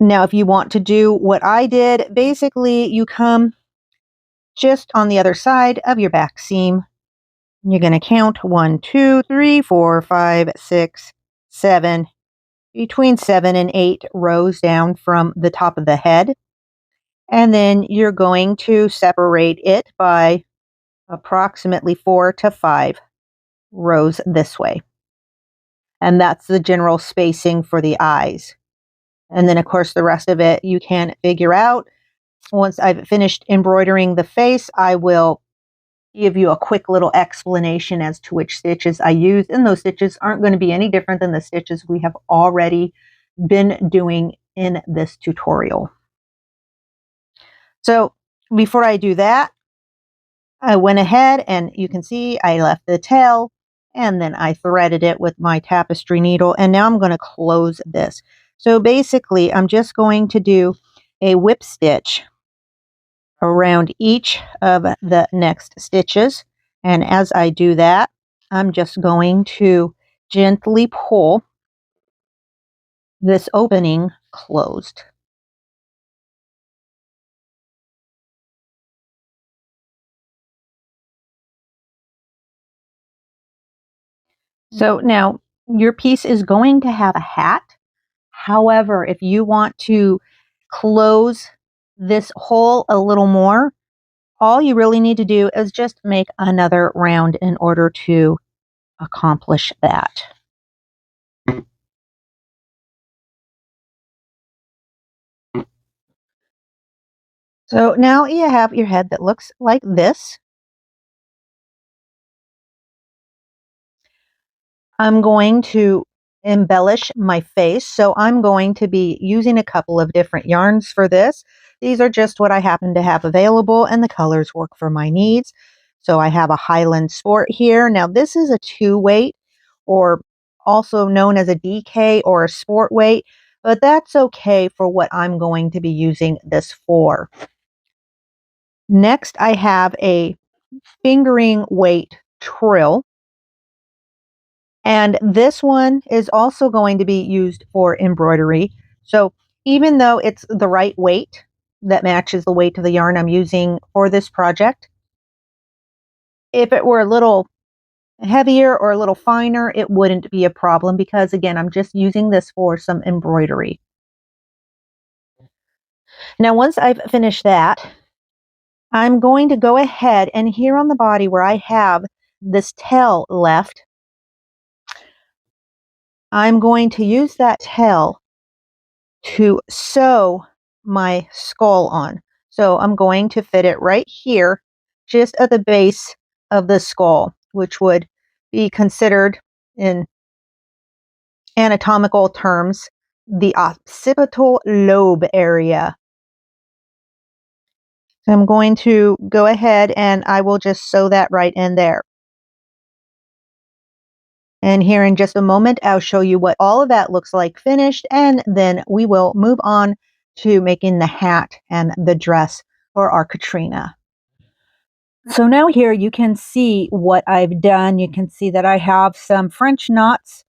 Now, if you want to do what I did, basically you come just on the other side of your back seam. You're going to count 1, 2, 3, 4, 5, 6, 7, between 7 and 8 rows down from the top of the head. And then you're going to separate it by approximately 4 to 5 rows this way. And that's the general spacing for the eyes. And then, of course, the rest of it you can figure out. Once I've finished embroidering the face, I will give you a quick little explanation as to which stitches I use. And those stitches aren't going to be any different than the stitches we have already been doing in this tutorial. So before I do that, I went ahead and you can see I left the tail and then I threaded it with my tapestry needle. And now I'm going to close this. So basically, I'm just going to do a whip stitch around each of the next stitches. And as I do that, I'm just going to gently pull this opening closed. So now your piece is going to have a hat. However, if you want to close this hole a little more, all you really need to do is just make another round in order to accomplish that. So now you have your head that looks like this. I'm going to embellish my face. So I'm going to be using a couple of different yarns for this. These are just what I happen to have available and the colors work for my needs. So I have a Highland Sport here. Now this is a 2-weight or also known as a DK or a sport weight, but that's okay for what I'm going to be using this for. Next, I have a fingering weight trill. And this one is also going to be used for embroidery. So even though it's the right weight that matches the weight of the yarn I'm using for this project, if it were a little heavier or a little finer, it wouldn't be a problem because, again, I'm just using this for some embroidery. Now, once I've finished that, I'm going to go ahead and here on the body where I have this tail left, I'm going to use that tail to sew my skull on. So I'm going to fit it right here, just at the base of the skull, which would be considered in anatomical terms the occipital lobe area. So I'm going to go ahead and I will just sew that right in there. And here in just a moment, I'll show you what all of that looks like finished, and then we will move on to making the hat and the dress for our Katrina. So now here you can see what I've done. You can see that I have some French knots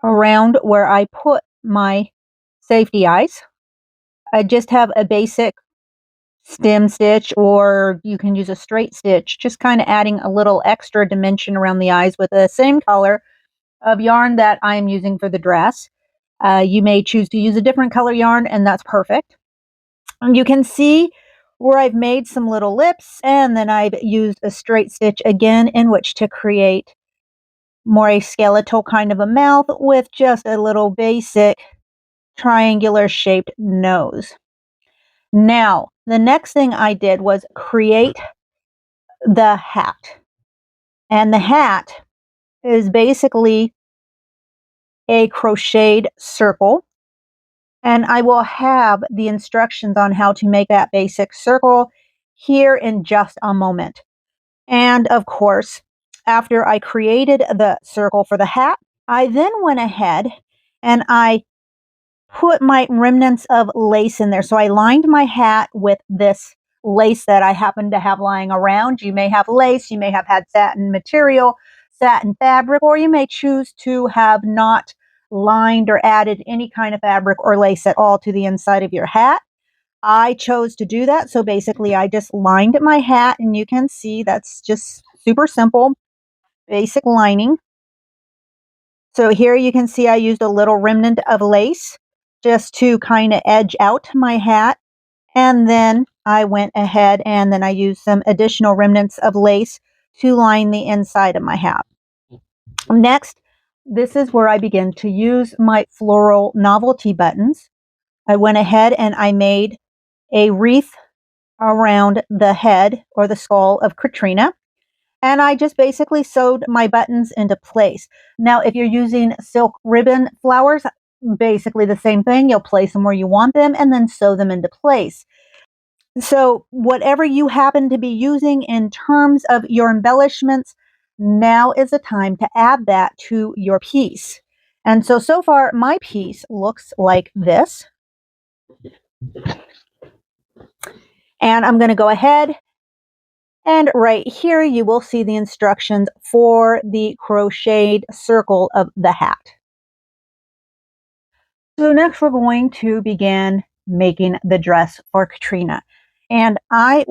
around where I put my safety eyes. I just have a basic stem stitch, or you can use a straight stitch, just kind of adding a little extra dimension around the eyes with the same color of yarn that I'm using for the dress. You may choose to use a different color yarn, and that's perfect. And you can see where I've made some little lips, and then I've used a straight stitch again in which to create more a skeletal kind of a mouth with just a little basic triangular shaped nose. Now, the next thing I did was create the hat. And the hat is basically a crocheted circle. And I will have the instructions on how to make that basic circle here in just a moment. And of course, after I created the circle for the hat, I then went ahead and I put my remnants of lace in there. So I lined my hat with this lace that I happen to have lying around. You may have lace, you may have had satin material, satin fabric, or you may choose to have not lined or added any kind of fabric or lace at all to the inside of your hat. I chose to do that. So basically I just lined my hat, and you can see that's just super simple, basic lining. So here you can see I used a little remnant of lace just to kind of edge out my hat. And then I went ahead and then I used some additional remnants of lace to line the inside of my hat. Next, this is where I begin to use my floral novelty buttons. I went ahead and I made a wreath around the head or the skull of Katrina. And I just basically sewed my buttons into place. Now, if you're using silk ribbon flowers, basically the same thing. You'll place them where you want them and then sew them into place. So whatever you happen to be using in terms of your embellishments, now is the time to add that to your piece. And so far, my piece looks like this. And I'm going to go ahead and right here, you will see the instructions for the crocheted circle of the hat. So next we're going to begin making the dress for Katrina. And I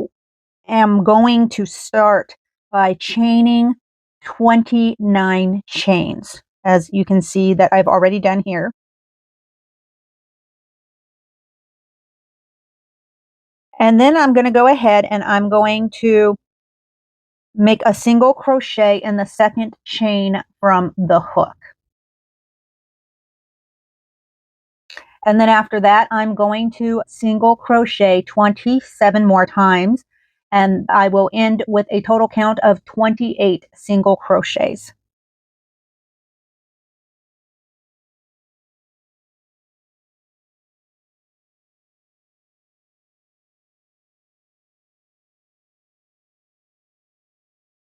am going to start by chaining 29 chains, as you can see that I've already done here. And then I'm going to go ahead and I'm going to make a single crochet in the second chain from the hook. And then after that, I'm going to single crochet 27 more times, and I will end with a total count of 28 single crochets.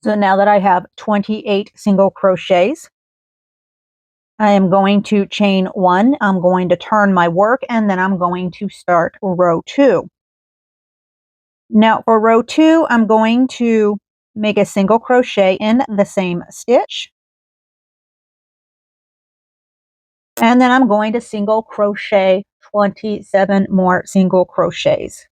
So now that I have 28 single crochets, I am going to chain one, I'm going to turn my work, and then I'm going to start row 2. Now for row 2, I'm going to make a single crochet in the same stitch. And then I'm going to single crochet 27 more single crochets.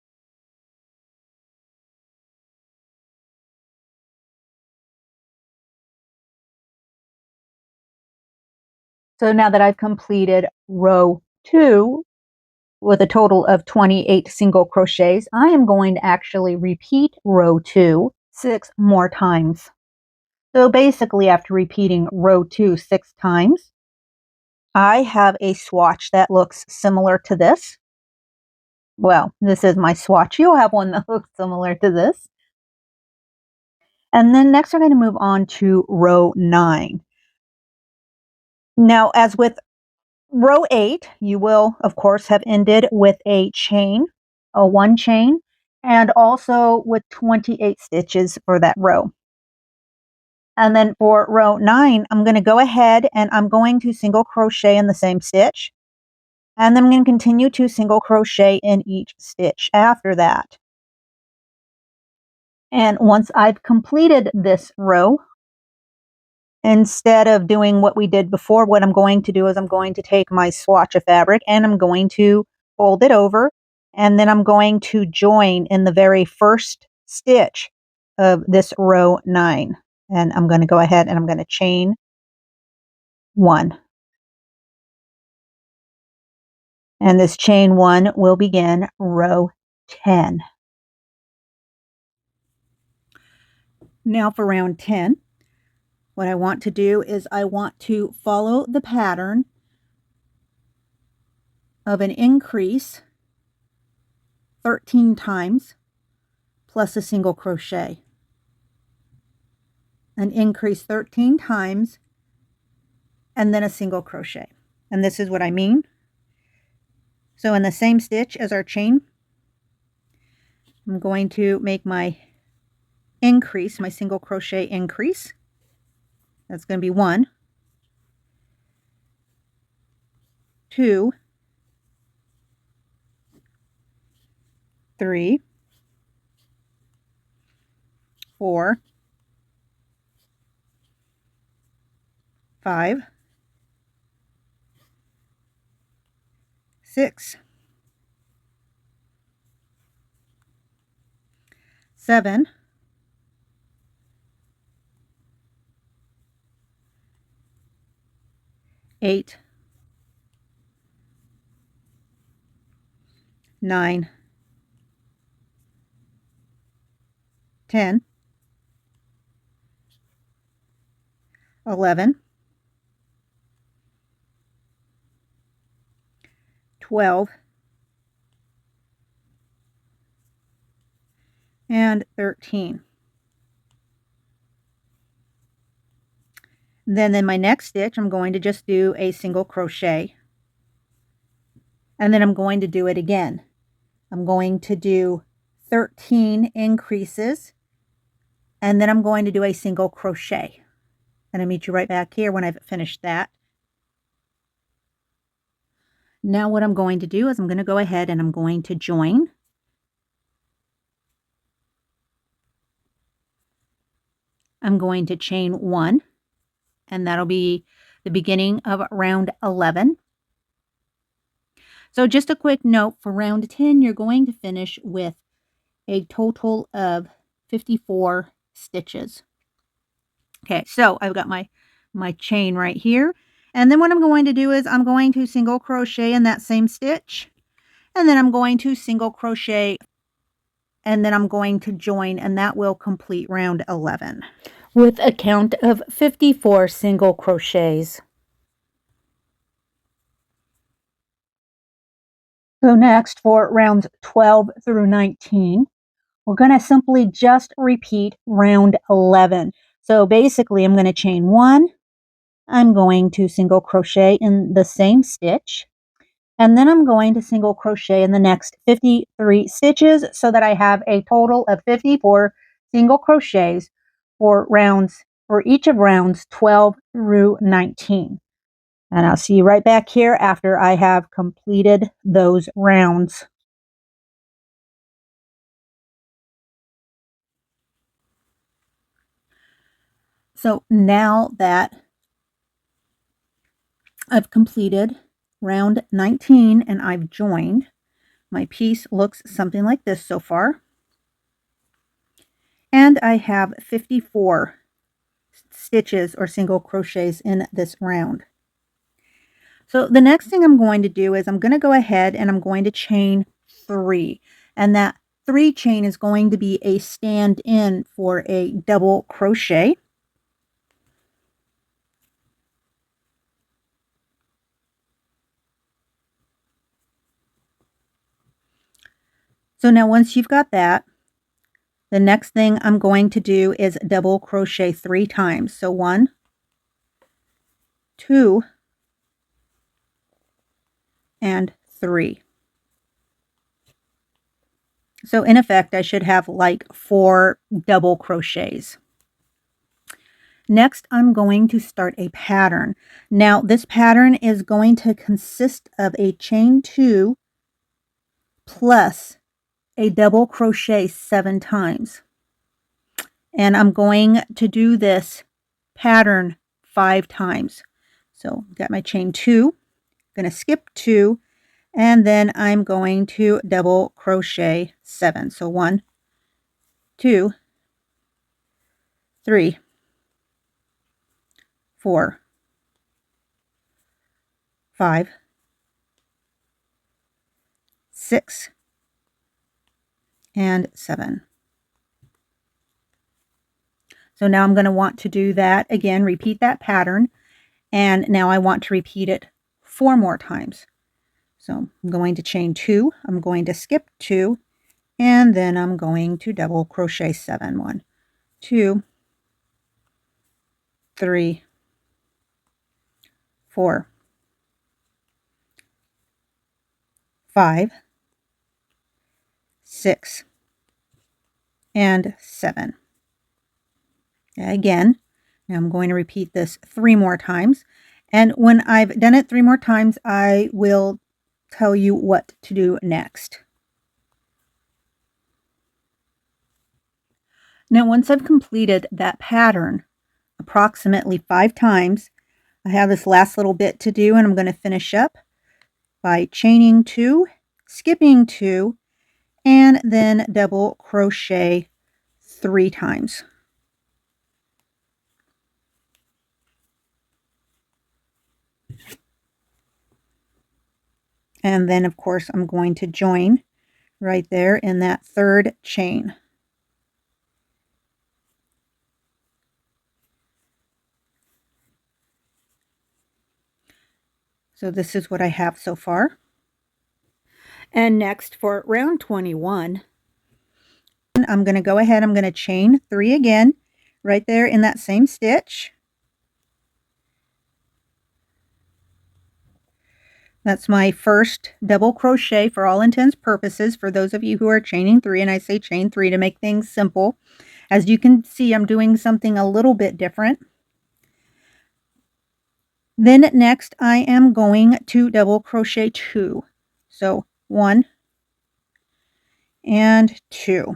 So now that I've completed row 2, with a total of 28 single crochets, I am going to actually repeat row 2 6 more times. So basically, after repeating row 2 6 times, I have a swatch that looks similar to this. Well, this is my swatch. You'll have one that looks similar to this. And then next we're going to move on to row 9. Now, as with row 8, you will, of course, have ended with a chain, a 1 chain, and also with 28 stitches for that row. And then for row 9, I'm going to go ahead and I'm going to single crochet in the same stitch. And then I'm going to continue to single crochet in each stitch after that. And once I've completed this row, instead of doing what we did before, what I'm going to do is I'm going to take my swatch of fabric and I'm going to fold it over, and then I'm going to join in the very first stitch of this row 9. And I'm going to go ahead and I'm going to chain 1. And this chain 1 will begin row 10. Now for round 10, what I want to do is I want to follow the pattern of an increase 13 times plus a single crochet. An increase 13 times and then a single crochet. And this is what I mean. So in the same stitch as our chain, I'm going to make my increase, my single crochet increase. That's going to be 1, 2, 3, 4, 5, 6, 7, 8, 9, 10, 11, 12, and 13. Then in my next stitch, I'm going to just do a single crochet. And then I'm going to do it again. I'm going to do 13 increases. And then I'm going to do a single crochet. And I'll meet you right back here when I've finished that. Now what I'm going to do is I'm going to go ahead and I'm going to join. I'm going to chain 1, and that'll be the beginning of round 11. So just a quick note, for round 10, you're going to finish with a total of 54 stitches. Okay, so I've got my chain right here. And then what I'm going to do is I'm going to single crochet in that same stitch. And then I'm going to single crochet, and then I'm going to join, and that will complete round 11 with a count of 54 single crochets. So next, for rounds 12 through 19, we're going to simply just repeat round 11. So basically, I'm going to chain 1, I'm going to single crochet in the same stitch, and then I'm going to single crochet in the next 53 stitches so that I have a total of 54 single crochets for each of rounds 12 through 19. And I'll see you right back here after I have completed those rounds. So now that I've completed round 19 and I've joined, my piece looks something like this so far. And I have 54 stitches or single crochets in this round. So the next thing I'm going to do is I'm going to go ahead and I'm going to chain 3. And that 3 chain is going to be a stand-in for a double crochet. So now once you've got that, the next thing I'm going to do is double crochet 3 times. So 1, 2, and 3. So in effect, I should have like 4 double crochets. Next, I'm going to start a pattern. Now, this pattern is going to consist of a chain 2 plus a double crochet 7 times. And I'm going to do this pattern 5 times. So, got my chain 2, going to skip 2, and then I'm going to double crochet 7. So 1, 2, 3, 4, 5, 6, and 7. So now I'm going to want to do that again, repeat that pattern, and now I want to repeat it 4 more times. So I'm going to chain 2, I'm going to skip 2, and then I'm going to double crochet 7. 1, 2, 3, 4, 5, 6, and 7. Again, now I'm going to repeat this 3 more times. And when I've done it 3 more times, I will tell you what to do next. Now, once I've completed that pattern approximately 5 times, I have this last little bit to do, and I'm going to finish up by chaining 2, skipping 2, and then double crochet 3 times. And then, of course, I'm going to join right there in that 3rd chain. So this is what I have so far. And next for round 21, I'm going to go ahead, I'm going to chain 3 again, right there in that same stitch. That's my first double crochet for all intents purposes, for those of you who are chaining 3, and I say chain 3 to make things simple. As you can see, I'm doing something a little bit different. Then next, I am going to double crochet 2. So 1 and 2.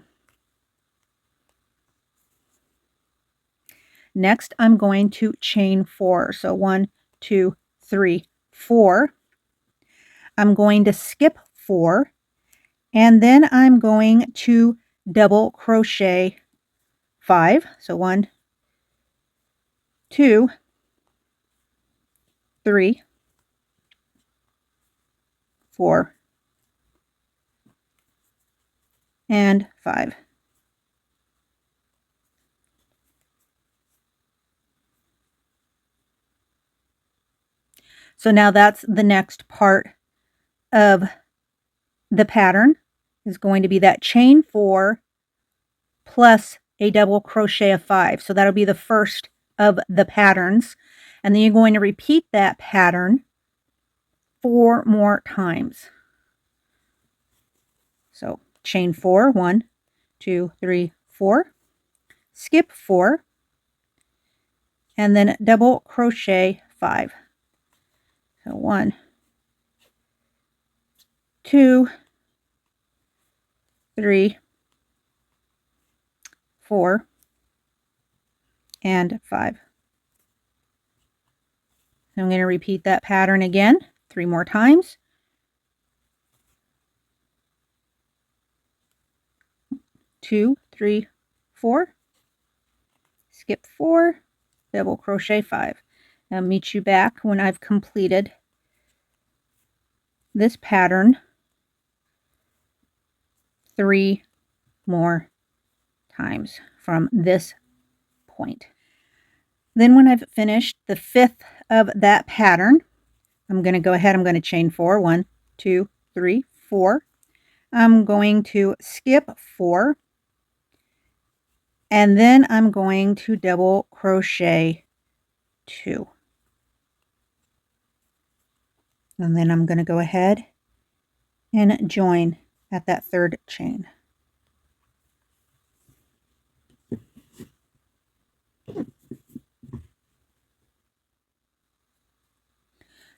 Next, I'm going to chain 4. So 1, 2, 3, 4. I'm going to skip 4, and then I'm going to double crochet 5. So 1, 2, 3, 4, and 5. So now that's the next part of the pattern, is going to be that chain 4 plus a double crochet of 5. So that'll be the first of the patterns. And then you're going to repeat that pattern 4 more times. So chain 4, 1, 2, 3, 4, skip 4, and then double crochet 5. So 1, 2, 3, 4, and 5. I'm going to repeat that pattern again 3 more times. 2, 3, 4, skip 4, double crochet 5. I'll meet you back when I've completed this pattern 3 more times from this point. Then when I've finished the 5th of that pattern, I'm going to go ahead, I'm going to chain 4, 1, 2, 3, 4. I'm going to skip 4, and then I'm going to double crochet 2. And then I'm going to go ahead and join at that 3rd chain.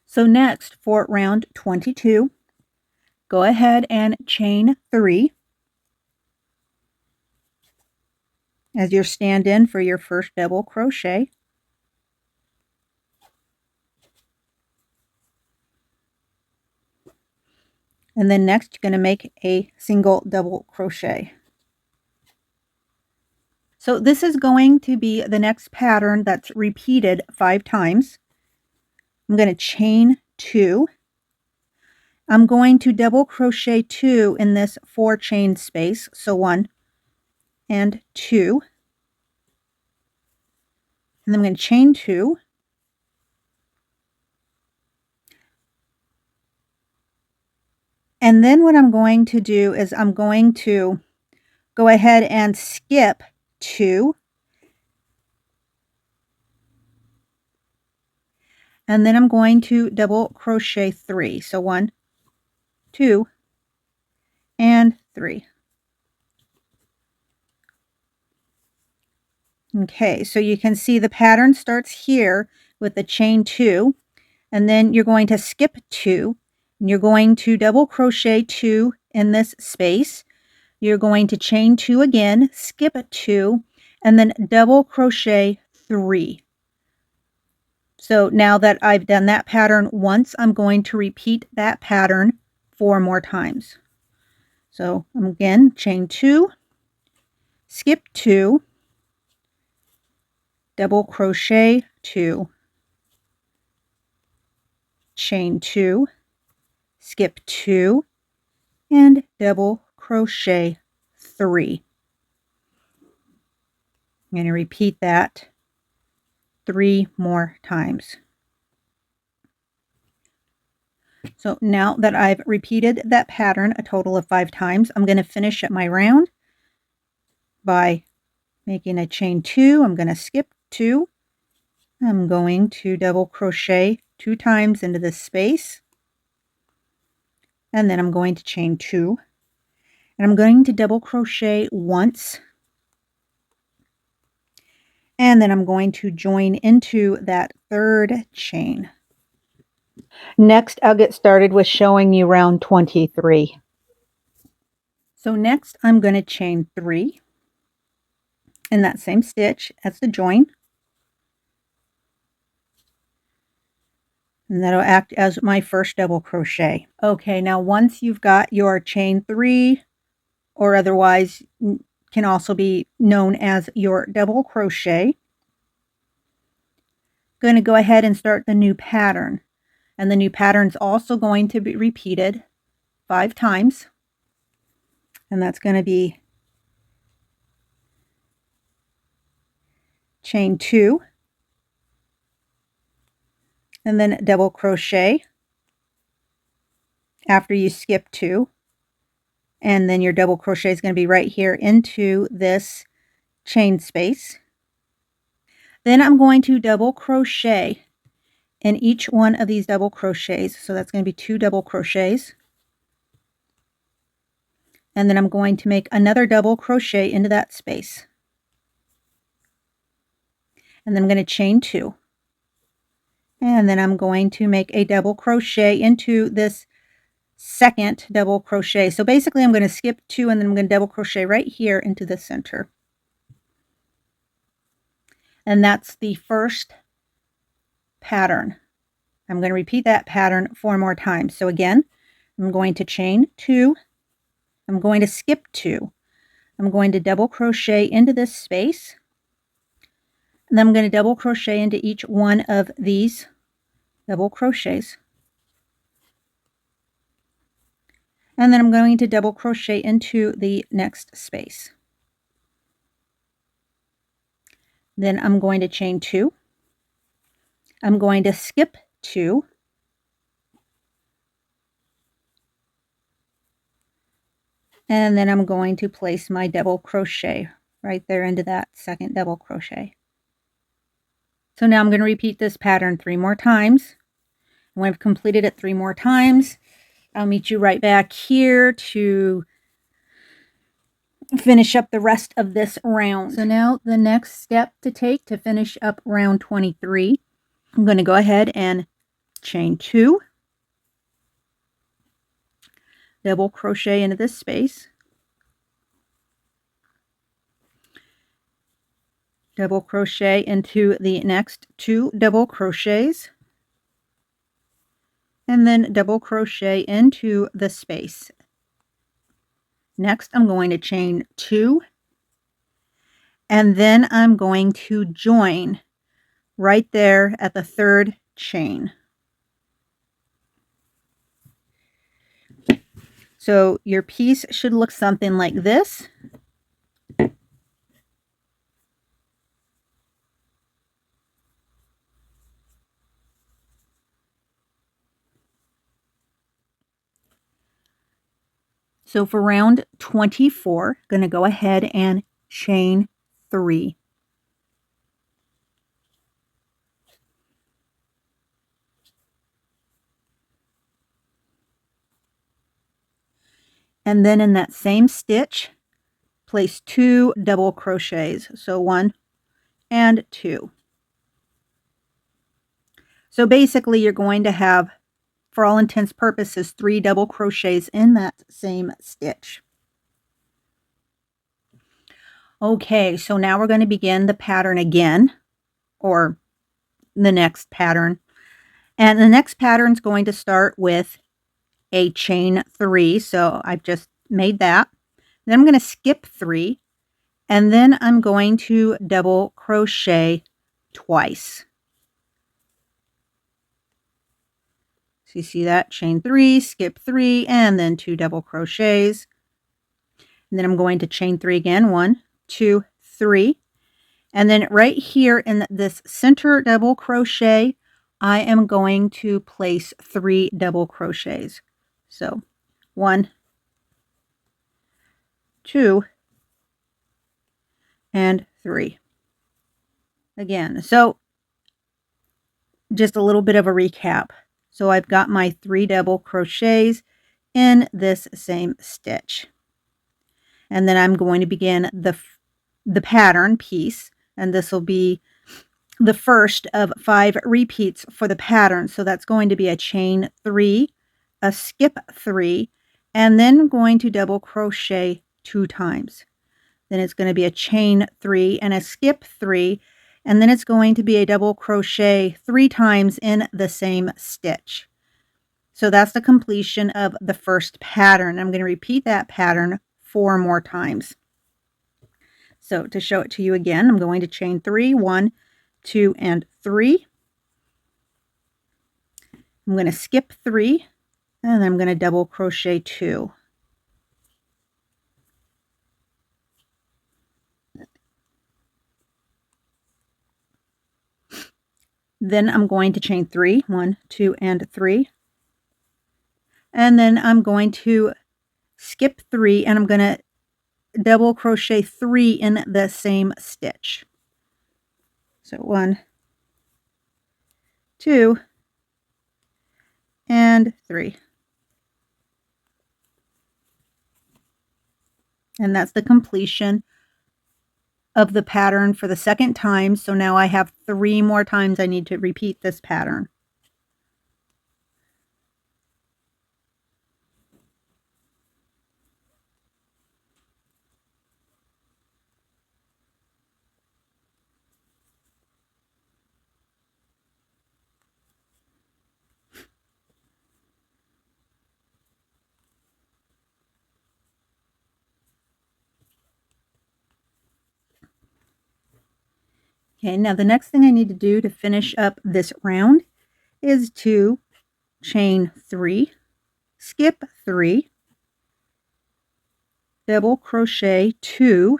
So next, for round 22, go ahead and chain 3 as your stand-in for your first double crochet. And then next, you're going to make a single double crochet. So this is going to be the next pattern that's repeated 5 times. I'm going to chain 2. I'm going to double crochet 2 in this 4 chain space. So 1 and 2. And then I'm going to chain 2. And then what I'm going to do is I'm going to go ahead and skip 2. And then I'm going to double crochet 3. So 1, 2, and 3. Okay, so you can see the pattern starts here with the chain 2, and then you're going to skip 2, and you're going to double crochet 2 in this space. You're going to chain 2 again, skip 2, and then double crochet 3. So now that I've done that pattern once, I'm going to repeat that pattern 4 more times. So again, chain 2, skip 2, double crochet 2, chain 2, skip 2, and double crochet 3. I'm going to repeat that 3 more times. So now that I've repeated that pattern a total of 5 times, I'm going to finish up my round by making a chain 2. I'm going to skip 2. I'm going to double crochet 2 times into this space. And then I'm going to chain 2. And I'm going to double crochet once. And then I'm going to join into that 3rd chain. Next, I'll get started with showing you round 23. So next, I'm going to chain 3 in that same stitch as the join. And that'll act as my first double crochet. Okay, now once you've got your chain 3, or otherwise can also be known as your double crochet, going to go ahead and start the new pattern. And the new pattern is also going to be repeated 5 times. And that's going to be chain 2, and then double crochet after you skip 2, and then your double crochet is going to be right here into this chain space. Then I'm going to double crochet in each one of these double crochets, so that's going to be 2 double crochets. And then I'm going to make another double crochet into that space, and then I'm going to chain 2. And then I'm going to make a double crochet into this 2nd double crochet. So basically I'm going to skip 2, and then I'm going to double crochet right here into the center. And that's the first pattern. I'm going to repeat that pattern 4 more times. So again, I'm going to chain 2, I'm going to skip 2, I'm going to double crochet into this space, and then I'm going to double crochet into each one of these double crochets. And then I'm going to double crochet into the next space. Then I'm going to chain 2. I'm going to skip 2. And then I'm going to place my double crochet right there into that second double crochet. So now I'm going to repeat this pattern 3 more times. When I've completed it 3 more times, I'll meet you right back here to finish up the rest of this round. So now the next step to take to finish up round 23, I'm going to go ahead and chain 2, double crochet into this space, double crochet into the next 2 double crochets, and then double crochet into the space. Next, I'm going to chain 2, and then I'm going to join right there at the 3rd chain. So your piece should look something like this. So for round 24, going to go ahead and chain 3. And then in that same stitch, place 2 double crochets. So 1 and 2. So basically you're going to have, for all intents purposes, 3 double crochets in that same stitch. Okay, so now we're going to begin the pattern again, or the next pattern. And the next pattern is going to start with a chain 3. So I've just made that. Then I'm going to skip 3, and then I'm going to double crochet twice. So you see that? Chain 3, skip 3, and then 2 double crochets. And then I'm going to chain 3 again. 1, 2, 3. And then right here in this center double crochet, I am going to place 3 double crochets. So 1, 2, and 3. Again, so just a little bit of a recap. So I've got my 3 double crochets in this same stitch. And then I'm going to begin the pattern piece, and this will be the first of 5 repeats for the pattern. So that's going to be a chain 3, a skip 3, and then going to double crochet 2 times. Then it's going to be a chain 3 and a skip 3, and then it's going to be a double crochet 3 times in the same stitch. So that's the completion of the first pattern. I'm going to repeat that pattern 4 more times. So to show it to you again, I'm going to chain 3, 1, 2, and 3. I'm going to skip 3, and I'm going to double crochet 2. Then I'm going to chain 3, 1, 2, and 3. And then I'm going to skip 3, and I'm going to double crochet 3 in the same stitch. So 1, 2, and 3. And that's the completion of the pattern for the second time. So now I have 3 more times I need to repeat this pattern. Okay, now the next thing I need to do to finish up this round is to chain 3, skip 3, double crochet 2,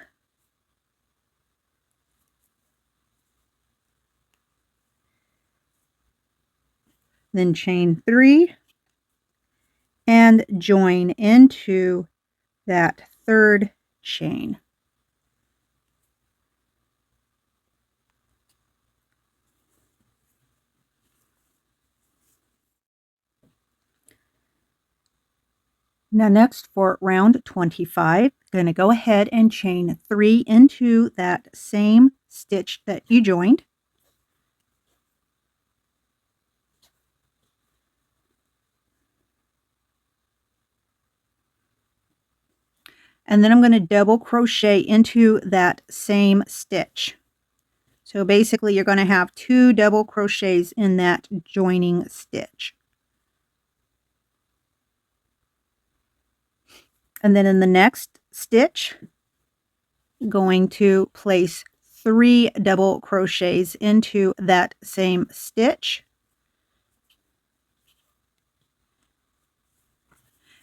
then chain 3, and join into that third chain. Now next for round 25, I'm going to go ahead and chain 3 into that same stitch that you joined. And then I'm going to double crochet into that same stitch. So basically you're going to have 2 double crochets in that joining stitch. And then in the next stitch, going to place 3 double crochets into that same stitch.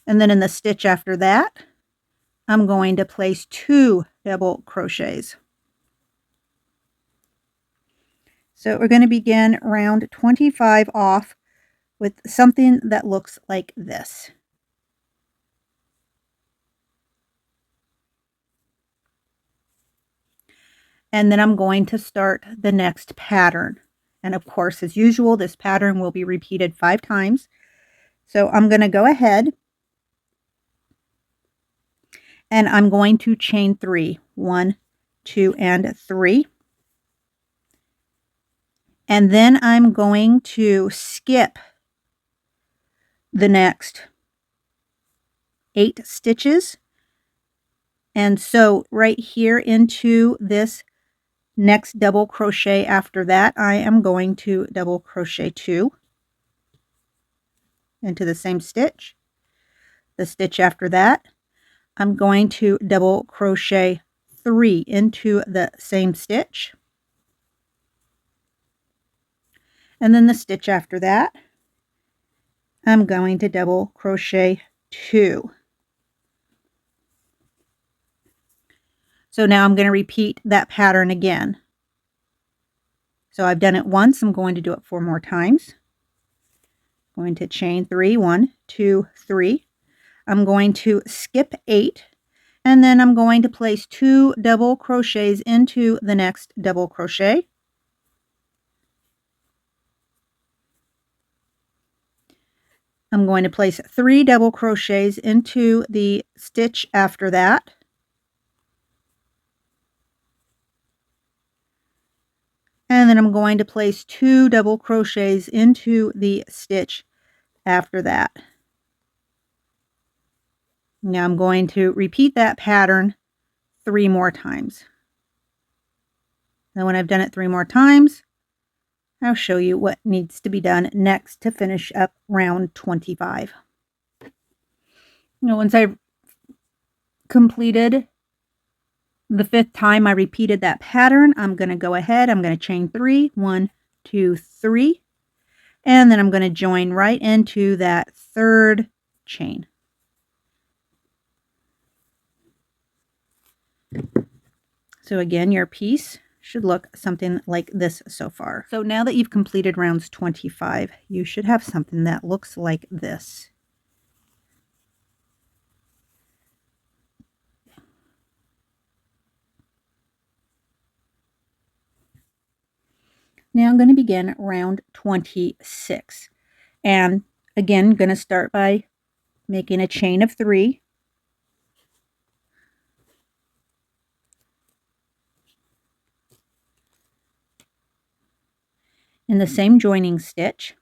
And then in the stitch after that, I'm going to place 2 double crochets. So we're going to begin round 25 off with something that looks like this. And then I'm going to start the next pattern. And of course, as usual, this pattern will be repeated 5 times. So I'm going to go ahead and I'm going to chain 3. 1, 2, and 3. And then I'm going to skip the next 8 stitches. And so right here into this next double crochet after that, I am going to double crochet 2 into the same stitch. The stitch after that, I'm going to double crochet 3 into the same stitch. And then the stitch after that, I'm going to double crochet 2. So now I'm going to repeat that pattern again. So I've done it once, I'm going to do it 4 more times. I'm going to chain 3, 1, 2, 3. I'm going to skip 8, and then I'm going to place 2 double crochets into the next double crochet. I'm going to place 3 double crochets into the stitch after that. And then I'm going to place 2 double crochets into the stitch after that. Now I'm going to repeat that pattern 3 more times. And when I've done it 3 more times, I'll show you what needs to be done next to finish up round 25. Now, once I've completed the 5th time I repeated that pattern, I'm going to go ahead, I'm going to chain 3, 1, 2, 3, and then I'm going to join right into that 3rd chain. So again, your piece should look something like this so far. So now that you've completed rounds 25, you should have something that looks like this. Now I'm going to begin round 26. And again, going to start by making a chain of 3. In the same joining stitch.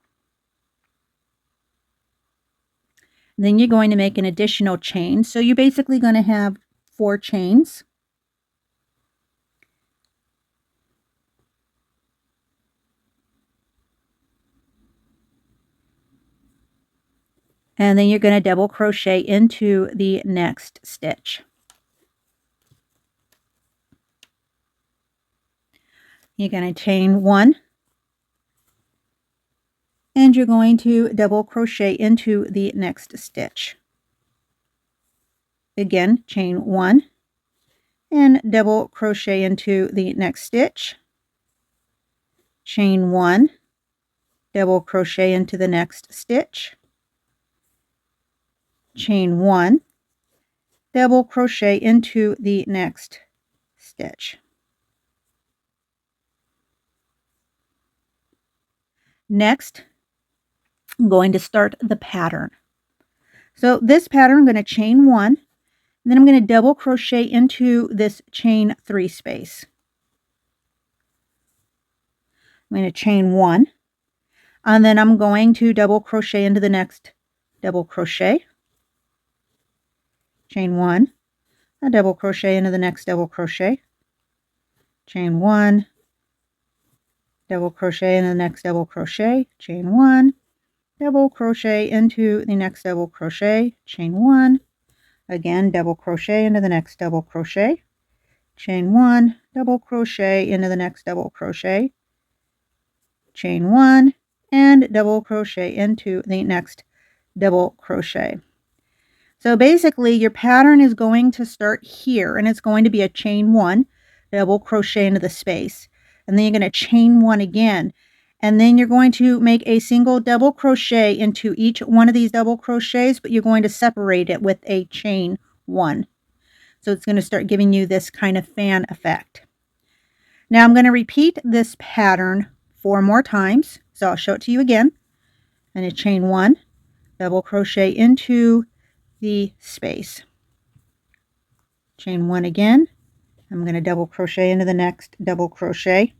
Then you're going to make an additional chain. So you're basically going to have 4 chains. And then you're going to double crochet into the next stitch. You're going to chain 1. And you're going to double crochet into the next stitch. again, chain 1 and double crochet into the next stitch, chain 1, double crochet into the next stitch, chain 1, double crochet into the next stitch. Next, I'm going to start the pattern. So this pattern, I'm going to chain 1, and then I'm going to double crochet into this chain 3 space. I'm going to chain 1, and then I'm going to double crochet into the next double crochet, chain 1, a double crochet into the next double crochet, chain 1, double crochet into the next double crochet, chain 1, double crochet into the next double crochet, chain 1, again double crochet into the next double crochet, chain 1, double crochet into the next double crochet, chain 1, and double crochet into the next double crochet. So basically your pattern is going to start here, and it's going to be a chain 1, double crochet into the space, and then you're going to chain 1 again, and then you're going to make a single double crochet into each one of these double crochets, but you're going to separate it with a chain 1. So it's going to start giving you this kind of fan effect. Now I'm going to repeat this pattern 4 more times, so I'll show it to you again. And a chain 1, double crochet into the space, chain 1 again. I'm going to double crochet into the next double crochet,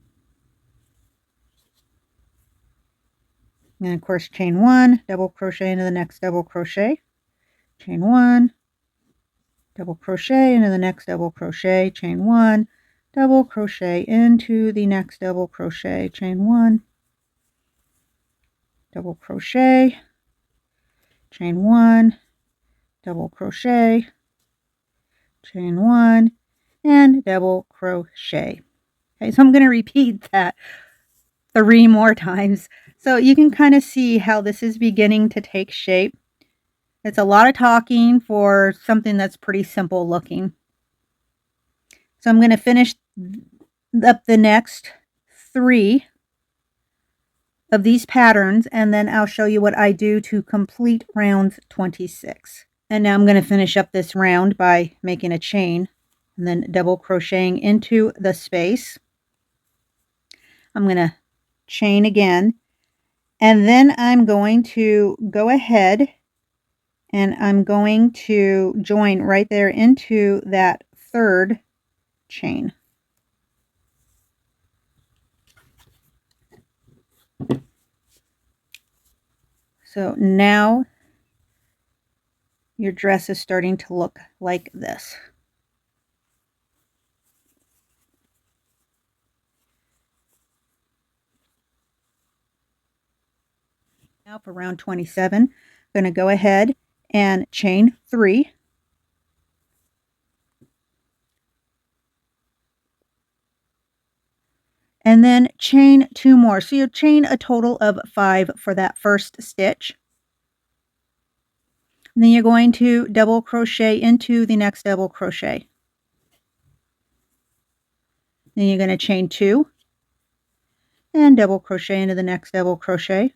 and of course chain 1, double crochet into the next double crochet, chain 1, double crochet into the next double crochet, chain 1, double crochet into the next double crochet, chain 1, double crochet, chain 1, double crochet, chain 1, and double crochet. Okay, so I'm going to repeat that 3 more times so you can kind of see how this is beginning to take shape. It's a lot of talking for something that's pretty simple looking. So I'm going to finish up the next 3 of these patterns, and then I'll show you what I do to complete round 26. And now I'm going to finish up this round by making a chain and then double crocheting into the space. I'm going to chain again, and then I'm going to go ahead and I'm going to join right there into that 3rd chain. So now your dress is starting to look like this. Now for round 27, I'm going to go ahead and chain 3. And then chain 2 more. So you'll chain a total of 5 for that first stitch. And then you're going to double crochet into the next double crochet. Then you're going to chain 2 and double crochet into the next double crochet.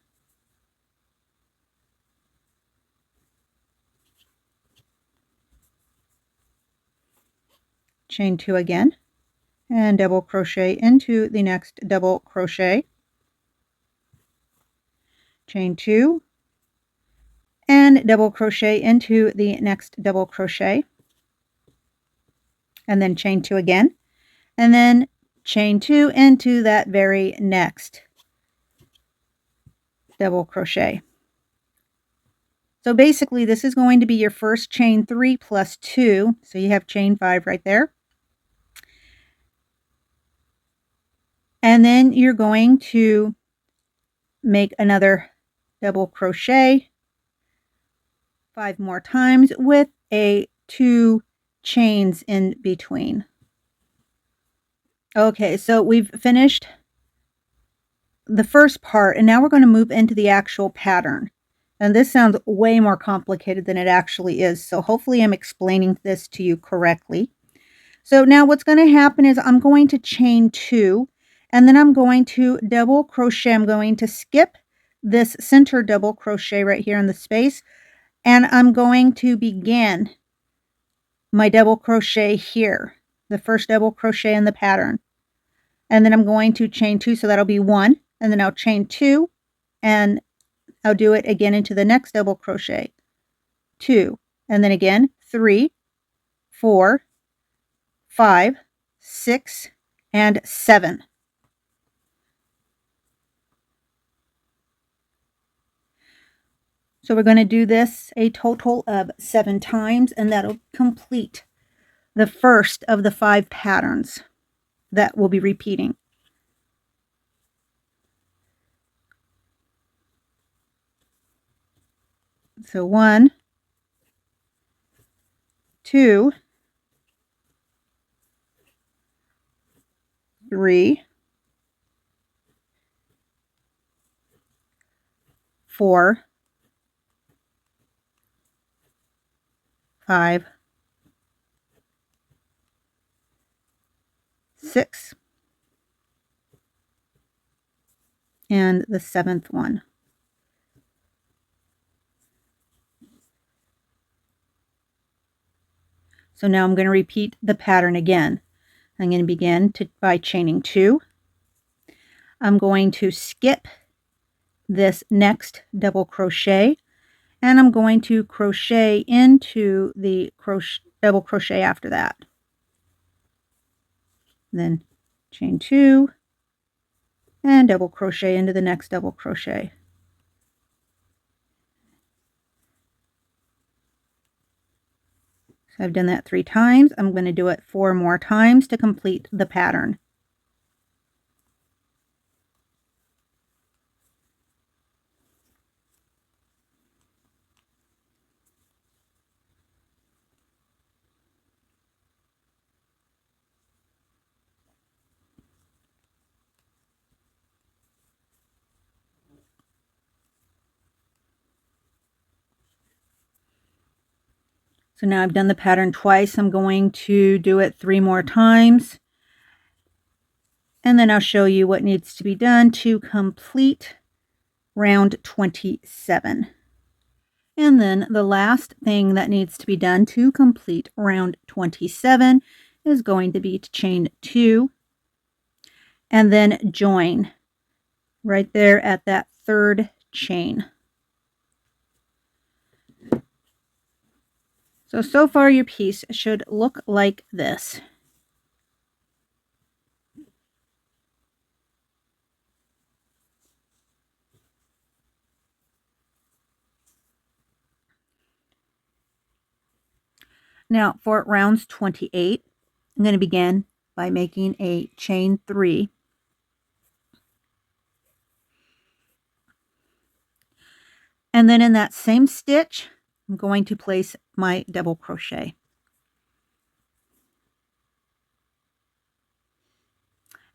Chain 2 again and double crochet into the next double crochet. Chain 2 and double crochet into the next double crochet, and then chain 2 again, and then chain 2 into that very next double crochet. So basically this is going to be your first chain 3 plus 2, so you have chain 5 right there. And then you're going to make another double crochet 5 more times with a 2 chains in between. Okay, so we've finished the first part, and now we're going to move into the actual pattern. And this sounds way more complicated than it actually is. So hopefully I'm explaining this to you correctly. So now what's going to happen is I'm going to chain 2, and then I'm going to double crochet. I'm going to skip this center double crochet right here in the space, and I'm going to begin my double crochet here, the first double crochet in the pattern. And then I'm going to chain 2, so that'll be 1, and then I'll chain 2, and I'll do it again into the next double crochet, 2, and then again 3, 4, 5, 6, and 7. So we're going to do this a total of 7 times, and that'll complete the first of the 5 patterns that we'll be repeating. So 1, 2, 3, 4, 5, 6, and the 7th one. So now I'm going to repeat the pattern again. I'm going to begin by chaining 2. I'm going to skip this next double crochet, and I'm going to crochet into the double crochet after that. Then chain 2 and double crochet into the next double crochet. So I've done that 3 times. I'm going to do it 4 more times to complete the pattern. So now I've done the pattern twice. I'm going to do it 3 more times. And then I'll show you what needs to be done to complete round 27. And then the last thing that needs to be done to complete round 27 is going to be to chain 2 and then join right there at that 3rd chain. So far your piece should look like this. Now for rounds 28, I'm going to begin by making a chain 3. And then in that same stitch, I'm going to place my double crochet.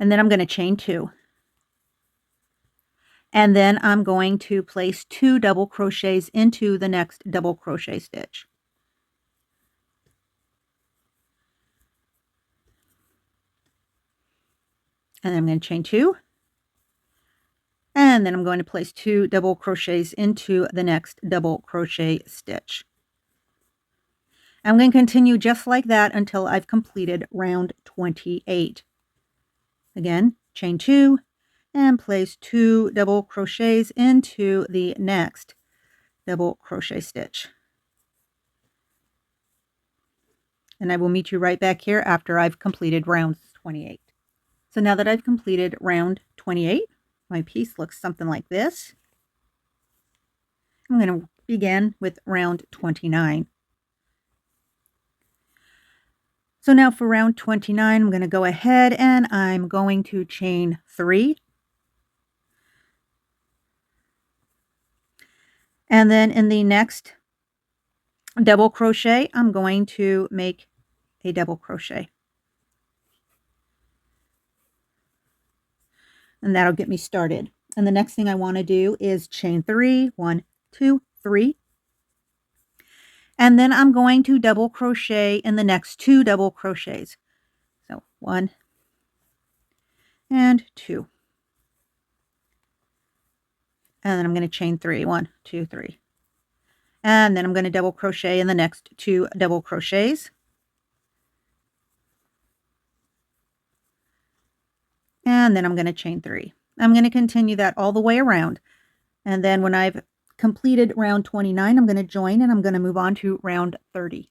And then I'm going to chain 2. And then I'm going to place 2 double crochets into the next double crochet stitch. And then I'm going to chain 2. And then I'm going to place 2 double crochets into the next double crochet stitch. I'm going to continue just like that until I've completed round 28. Again, chain 2 and place 2 double crochets into the next double crochet stitch. And I will meet you right back here after I've completed round 28. So now that I've completed round 28, my piece looks something like this. I'm going to begin with round 29. So now for round 29, I'm going to go ahead and I'm going to chain 3. And then in the next double crochet, I'm going to make a double crochet. And that'll get me started. And the next thing I want to do is chain 3, 1, 2, 3. And then I'm going to double crochet in the next 2 double crochets. So 1 and 2. And then I'm going to chain 3. 1, 2, 3. And then I'm going to double crochet in the next 2 double crochets. And then I'm going to chain 3. I'm going to continue that all the way around. And then when I've completed round 29, I'm going to join and I'm going to move on to round 30.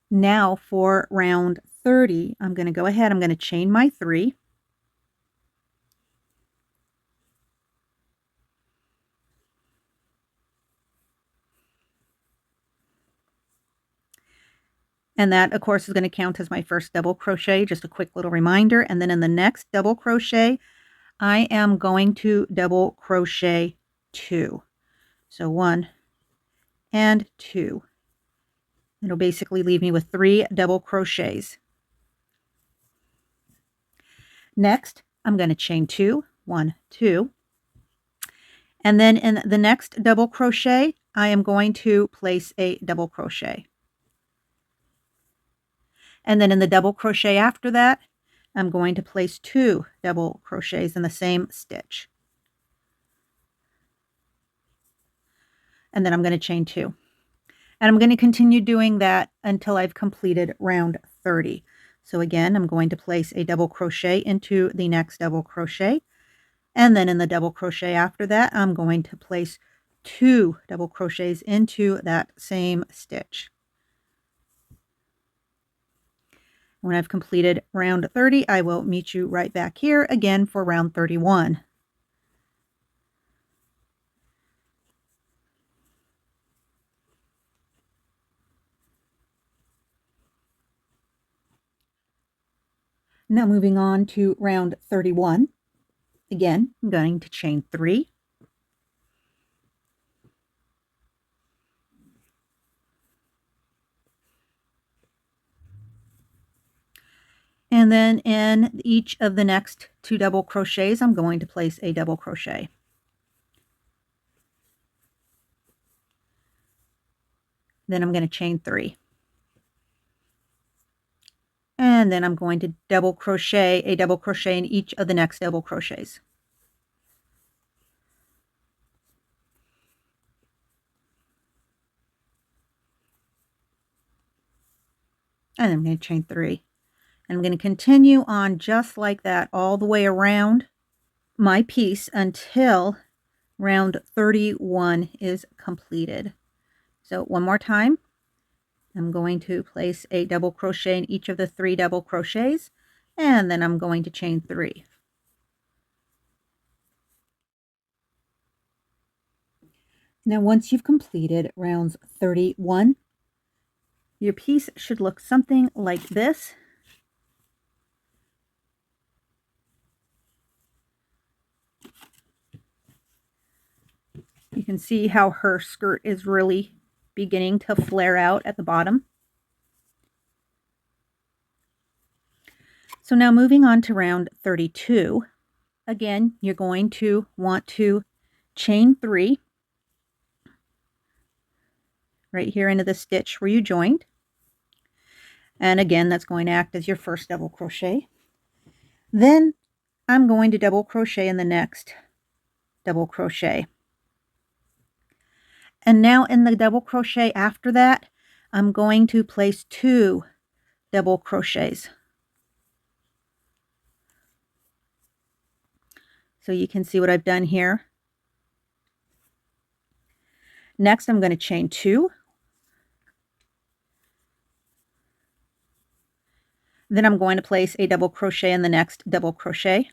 Now for round 30, I'm going to go ahead, I'm going to chain my 3. And that, of course, is going to count as my first double crochet, just a quick little reminder. And then in the next double crochet, I am going to double crochet 2. So 1 and 2. It'll basically leave me with 3 double crochets. Next, I'm going to chain 2, 1, 2. And then in the next double crochet, I am going to place a double crochet. And then in the double crochet after that, I'm going to place 2 double crochets in the same stitch. And then I'm going to chain 2. And I'm going to continue doing that until I've completed round 30. So again, I'm going to place a double crochet into the next double crochet. And then in the double crochet after that, I'm going to place 2 double crochets into that same stitch. When I've completed round 30, I will meet you right back here again for round 31. Now moving on to round 31. Again, I'm going to chain 3. And then in each of the next 2 double crochets, I'm going to place a double crochet. Then I'm going to chain 3. And then I'm going to double crochet a double crochet in each of the next double crochets. And I'm going to chain 3. And I'm going to continue on just like that all the way around my piece until round 31 is completed. So one more time, I'm going to place a double crochet in each of the 3 double crochets, and then I'm going to chain 3. Now once you've completed rounds 31, your piece should look something like this. You can see how her skirt is really beginning to flare out at the bottom. So now moving on to round 32. Again, you're going to want to chain 3 right here into the stitch where you joined. And again, that's going to act as your first double crochet. Then I'm going to double crochet in the next double crochet. And now in the double crochet after that, I'm going to place 2 double crochets. So you can see what I've done here. Next, I'm going to chain 2. Then I'm going to place a double crochet in the next double crochet,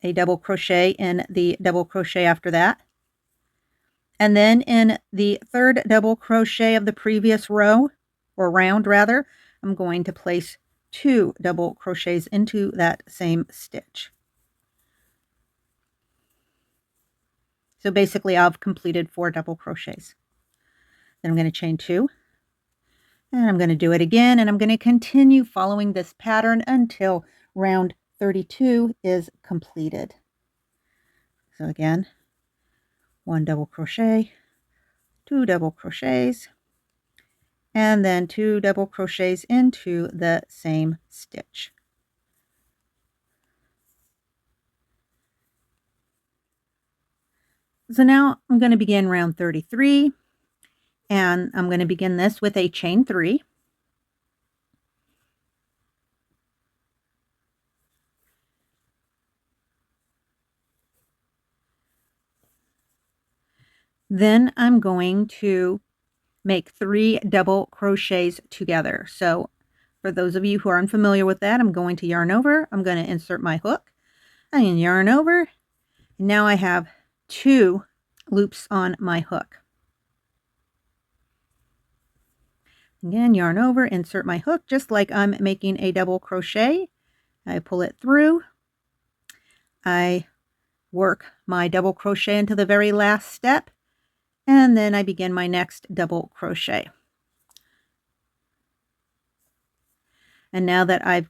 a double crochet in the double crochet after that. And then in the 3rd double crochet of the previous row, or round rather, I'm going to place 2 double crochets into that same stitch. So basically I've completed 4 double crochets. Then I'm going to chain 2. And I'm going to do it again, and I'm going to continue following this pattern until round 32 is completed. So again, 1 double crochet, 2 double crochets, and then 2 double crochets into the same stitch. So now I'm going to begin round 33, and I'm going to begin this with a chain 3. Then I'm going to make 3 double crochets together. So for those of you who are unfamiliar with that, I'm going to yarn over. I'm going to insert my hook. I can yarn over. And now I have 2 loops on my hook. Again, yarn over, insert my hook, just like I'm making a double crochet. I pull it through. I work my double crochet into the very last step, and then I begin my next double crochet. And now that I've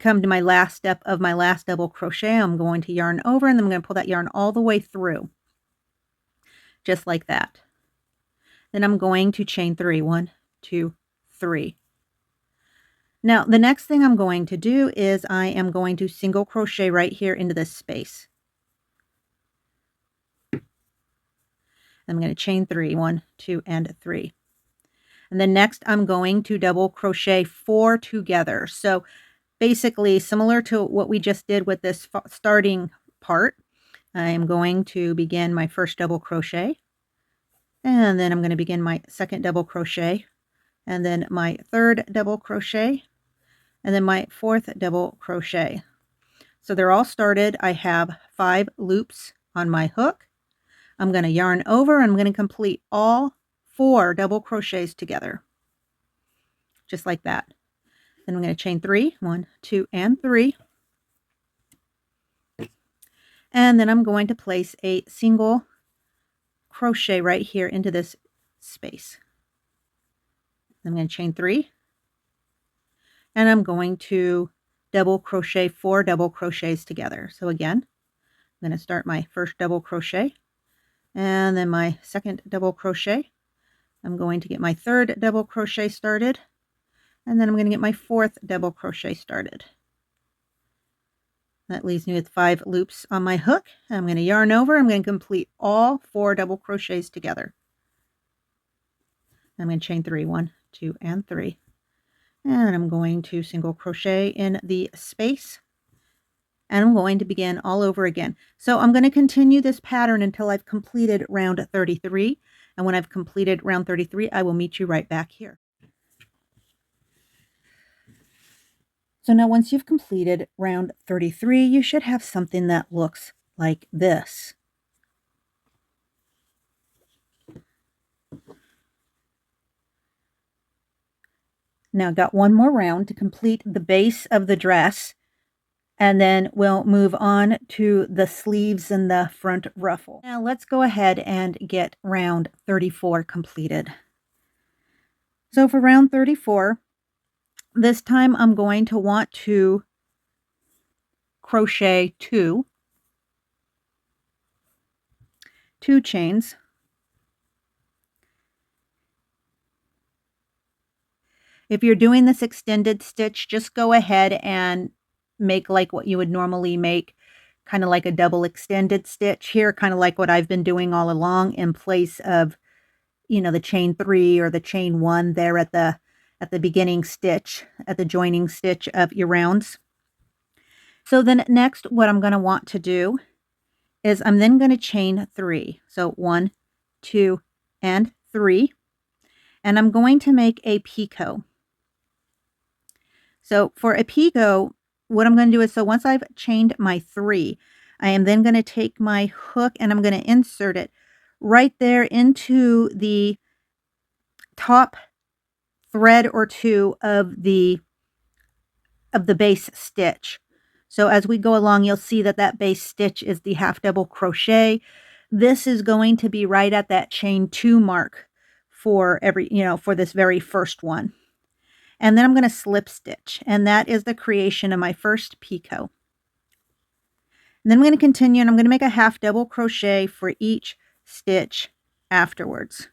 come to my last step of my last double crochet, I'm going to yarn over, and then I'm going to pull that yarn all the way through, just like that. Then I'm going to chain 3, 1, 2, 3. Now the next thing I'm going to do is I am going to single crochet right here into this space. I'm going to chain 3, 1, 2, and 3. And then next I'm going to double crochet 4 together. So basically similar to what we just did with this starting part, I am going to begin my first double crochet, and then I'm going to begin my second double crochet, and then my third double crochet, and then my fourth double crochet. So they're all started. I have 5 loops on my hook. I'm going to yarn over, and I'm going to complete all 4 double crochets together, just like that. Then I'm going to chain 3, 1, 2, and 3. And then I'm going to place a single crochet right here into this space. I'm going to chain 3, and I'm going to double crochet 4 double crochets together. So again, I'm going to start my first double crochet, and then my second double crochet. I'm going to get my third double crochet started, and then I'm going to get my fourth double crochet started. That leaves me with 5 loops on my hook. I'm going to yarn over. I'm going to complete all 4 double crochets together. I'm going to chain 3, 1, 2, and 3. And I'm going to single crochet in the space. And I'm going to begin all over again. So I'm going to continue this pattern until I've completed round 33. And when I've completed round 33, I will meet you right back here. So now once you've completed round 33, you should have something that looks like this. Now I've got one more round to complete the base of the dress, and then we'll move on to the sleeves and the front ruffle. Now let's go ahead and get round 34 completed. So for round 34, this time I'm going to want to crochet 2 chains. If you're doing this extended stitch, just go ahead and make like what you would normally make, kind of like a double extended stitch here, kind of like what I've been doing all along, in place of, you know, the chain 3 or the chain 1 there at the beginning stitch, at the joining stitch of your rounds. So then next, what I'm going to want to do is I'm then going to chain 3. So 1, 2, and 3. And I'm going to make a picot. So for a picot, what I'm going to do is, so once I've chained my 3, I am then going to take my hook and I'm going to insert it right there into the top thread or 2 of the base stitch. So as we go along, you'll see that that base stitch is the half double crochet. This is going to be right at that chain 2 mark for every, for this very first one. And then I'm going to slip stitch, and that is the creation of my first picot. And then I'm going to continue, and I'm going to make a half double crochet for each stitch afterwards.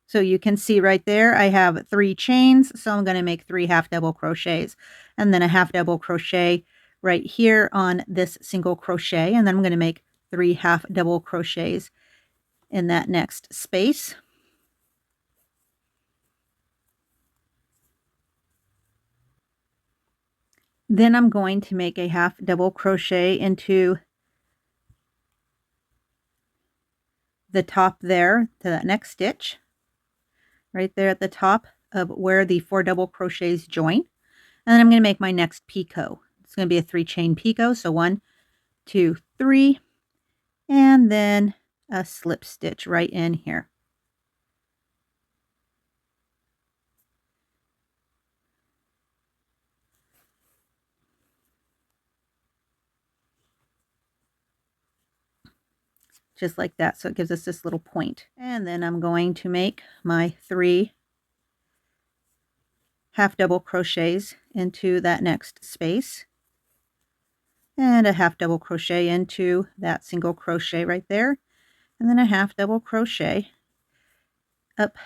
So you can see right there, I have 3 chains, so I'm going to make 3 half double crochets, and then a half double crochet right here on this single crochet, and then I'm going to make 3 half double crochets in that next space. Then I'm going to make a half double crochet into the top there to that next stitch, right there at the top of where the 4 double crochets join. And then I'm going to make my next picot. It's going to be a 3 chain picot, so 1, 2, 3, and then a slip stitch right in here. Just like that, so it gives us this little point. And then I'm going to make my 3 half double crochets into that next space, and a half double crochet into that single crochet right there, and then a half double crochet up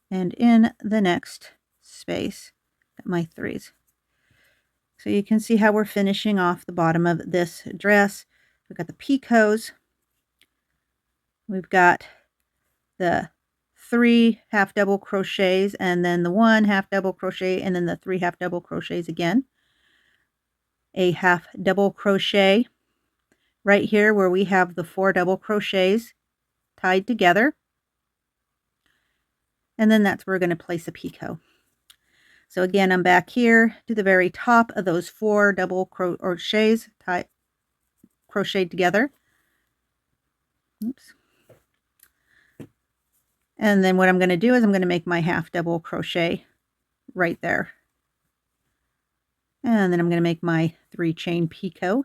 and in the next space, my 3s. So you can see how we're finishing off the bottom of this dress. We've got the picots, we've got the 3 half double crochets, and then the 1 half double crochet, and then the 3 half double crochets again, a half double crochet right here where we have the 4 double crochets tied together, and then that's where we're going to place a picot. So again, I'm back here to the very top of those 4 double crochets crocheted together. Oops. And then what I'm going to do is I'm going to make my half double crochet right there. And then I'm going to make my 3 chain picot.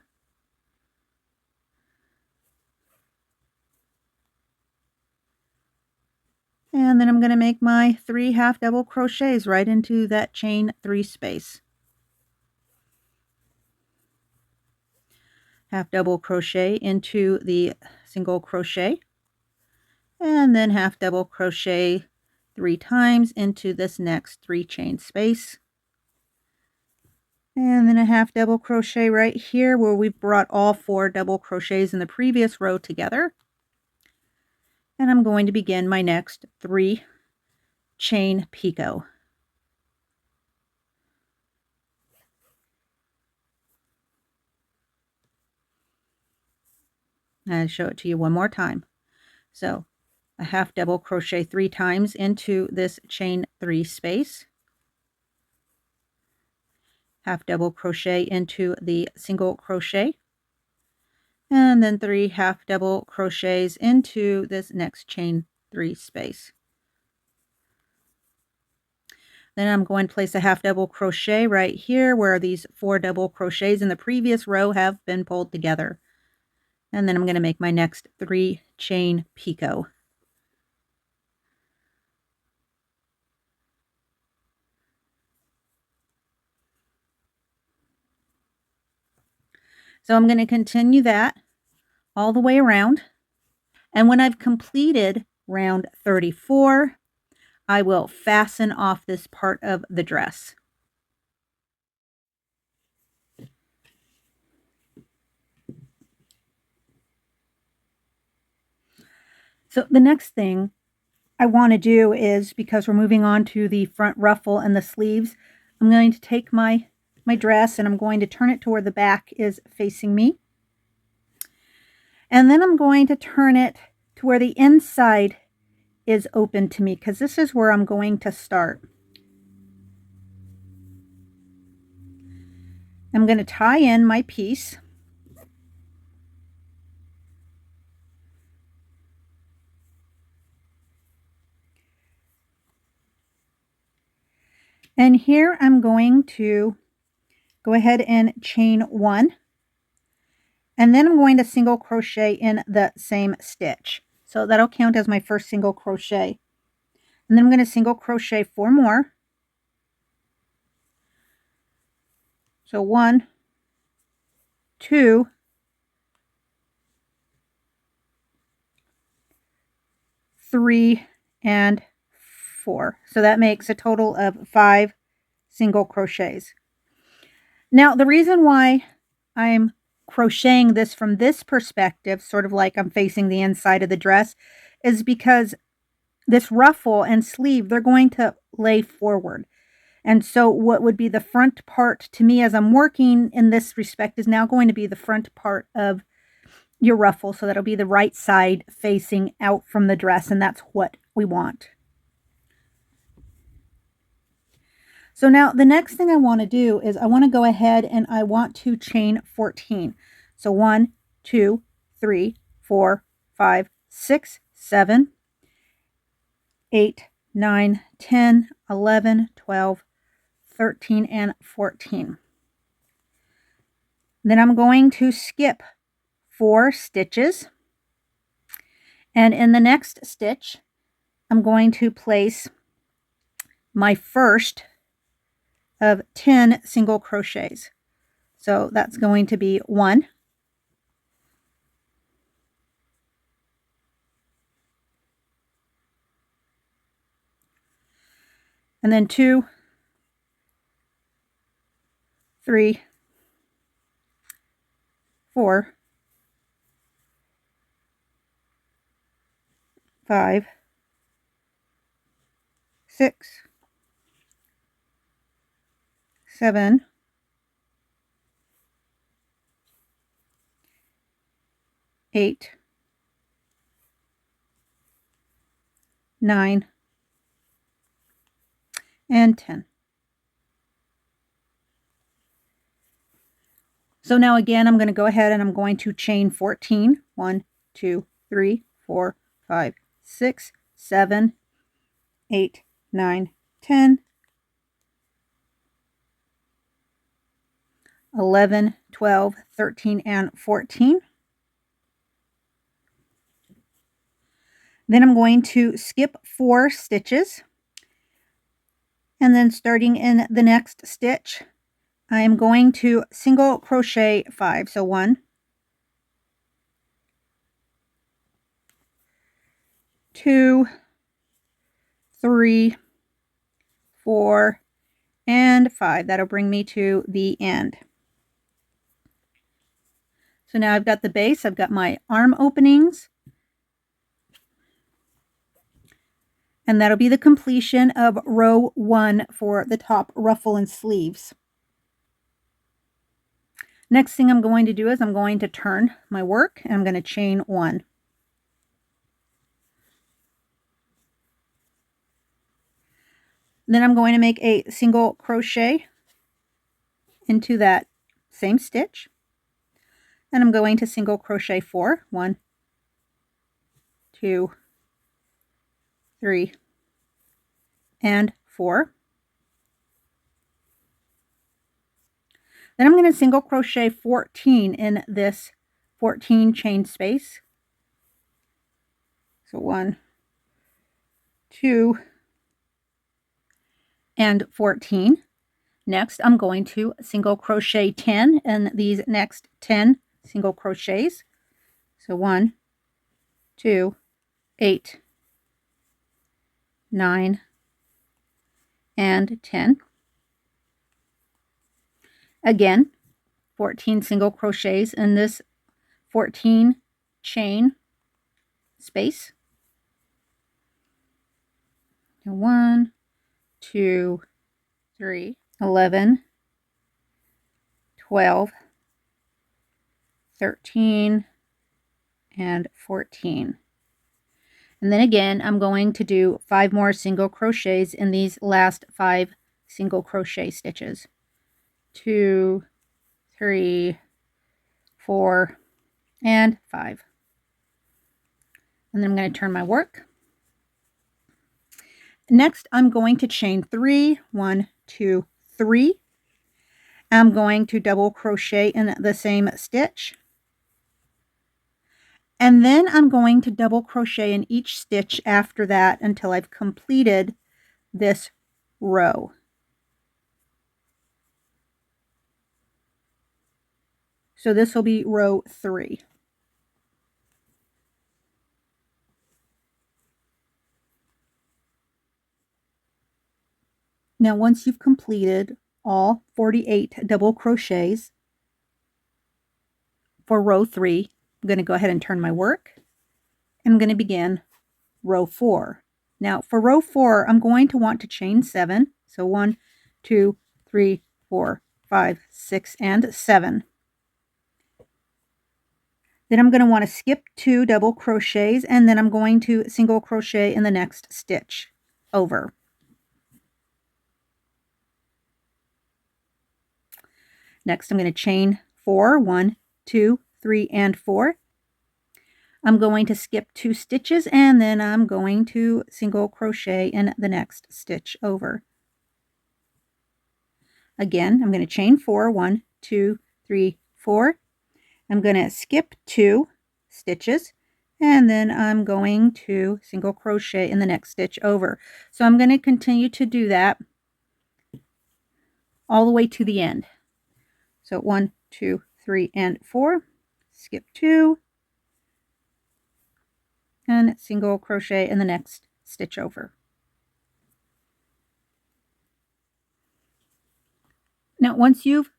And then I'm going to make my 3 half double crochets right into that chain 3 space. Half double crochet into the single crochet, and then half double crochet 3 times into this next 3 chain space. And then a half double crochet right here where we've brought all 4 double crochets in the previous row together. And I'm going to begin my next 3 chain picot. I'll show it to you one more time. So a half double crochet 3 times into this chain 3 space, half double crochet into the single crochet, and then 3 half double crochets into this next chain 3 space. Then I'm going to place a half double crochet right here where these 4 double crochets in the previous row have been pulled together. And then I'm going to make my next 3 chain picot. So I'm going to continue that all the way around. And when I've completed round 34, I will fasten off this part of the dress. So the next thing I want to do is, because we're moving on to the front ruffle and the sleeves, I'm going to take my dress and I'm going to turn it to where the back is facing me. And then I'm going to turn it to where the inside is open to me, because this is where I'm going to start. I'm going to tie in my piece. And here I'm going to go ahead and chain 1. And then I'm going to single crochet in the same stitch. So that'll count as my first single crochet. And then I'm going to single crochet 4 more. So 1, 2, 3, and 4. So that makes a total of 5 single crochets. Now, the reason why I'm crocheting this from this perspective, sort of like I'm facing the inside of the dress, is because this ruffle and sleeve, they're going to lay forward. And so what would be the front part to me as I'm working in this respect is now going to be the front part of your ruffle. So that'll be the right side facing out from the dress, and that's what we want. So now the next thing I want to do is I want to go ahead and I want to chain 14. So 1, 2, 3, 4, 5, 6, 7, 8, 9, 10, 11, 12, 13, and 14. Then I'm going to skip 4 stitches. And in the next stitch, I'm going to place my first of 10 single crochets. So that's going to be 1, and then 2, 3, 4, 5, 6, 7, 8, 9, and 10. So now again, I'm going to go ahead and I'm going to chain 14. 1, 2, 3, 4, 5, 6, 7, 8, 9, 10, 11, 12, 13, and 14. Then I'm going to skip 4 stitches. And then starting in the next stitch, I am going to single crochet 5. So 1, 2, 3, 4, and 5. That'll bring me to the end. So now I've got the base, I've got my arm openings, and that'll be the completion of row 1 for the top ruffle and sleeves. Next thing I'm going to do is I'm going to turn my work and I'm going to chain 1. Then I'm going to make a single crochet into that same stitch. And I'm going to single crochet 4. 1, 2, 3, and 4. Then I'm going to single crochet 14 in this 14 chain space. So 1, 2, and 14. Next, I'm going to single crochet 10 in these next 10 single crochets. So 1, 2, 8, 9, and 10. Again, 14 single crochets in this 14 chain space. 1, 2, 3, 11, 12, 13, and 14. And then again, I'm going to do 5 more single crochets in these last 5 single crochet stitches. 2, 3, 4, and 5. And then I'm going to turn my work. Next, I'm going to chain 3. 1, 2, 3. I'm going to double crochet in the same stitch. And then I'm going to double crochet in each stitch after that until I've completed this row. So this will be row 3. Now once you've completed all 48 double crochets for row 3, I'm going to go ahead and turn my work. I'm going to begin row 4. Now for row 4, I'm going to want to chain 7. So 1, 2, 3, 4, 5, 6, and 7. Then I'm going to want to skip 2 double crochets, and then I'm going to single crochet in the next stitch over. Next, I'm going to chain 4, 1, 2, 3, and 4. I'm going to skip 2 stitches, and then I'm going to single crochet in the next stitch over. Again, I'm going to chain 4, 1, 2, 3, 4. I'm going to skip 2 stitches, and then I'm going to single crochet in the next stitch over. So I'm going to continue to do that all the way to the end. So 1, 2, 3, and 4, skip 2, and single crochet in the next stitch over. Now once you've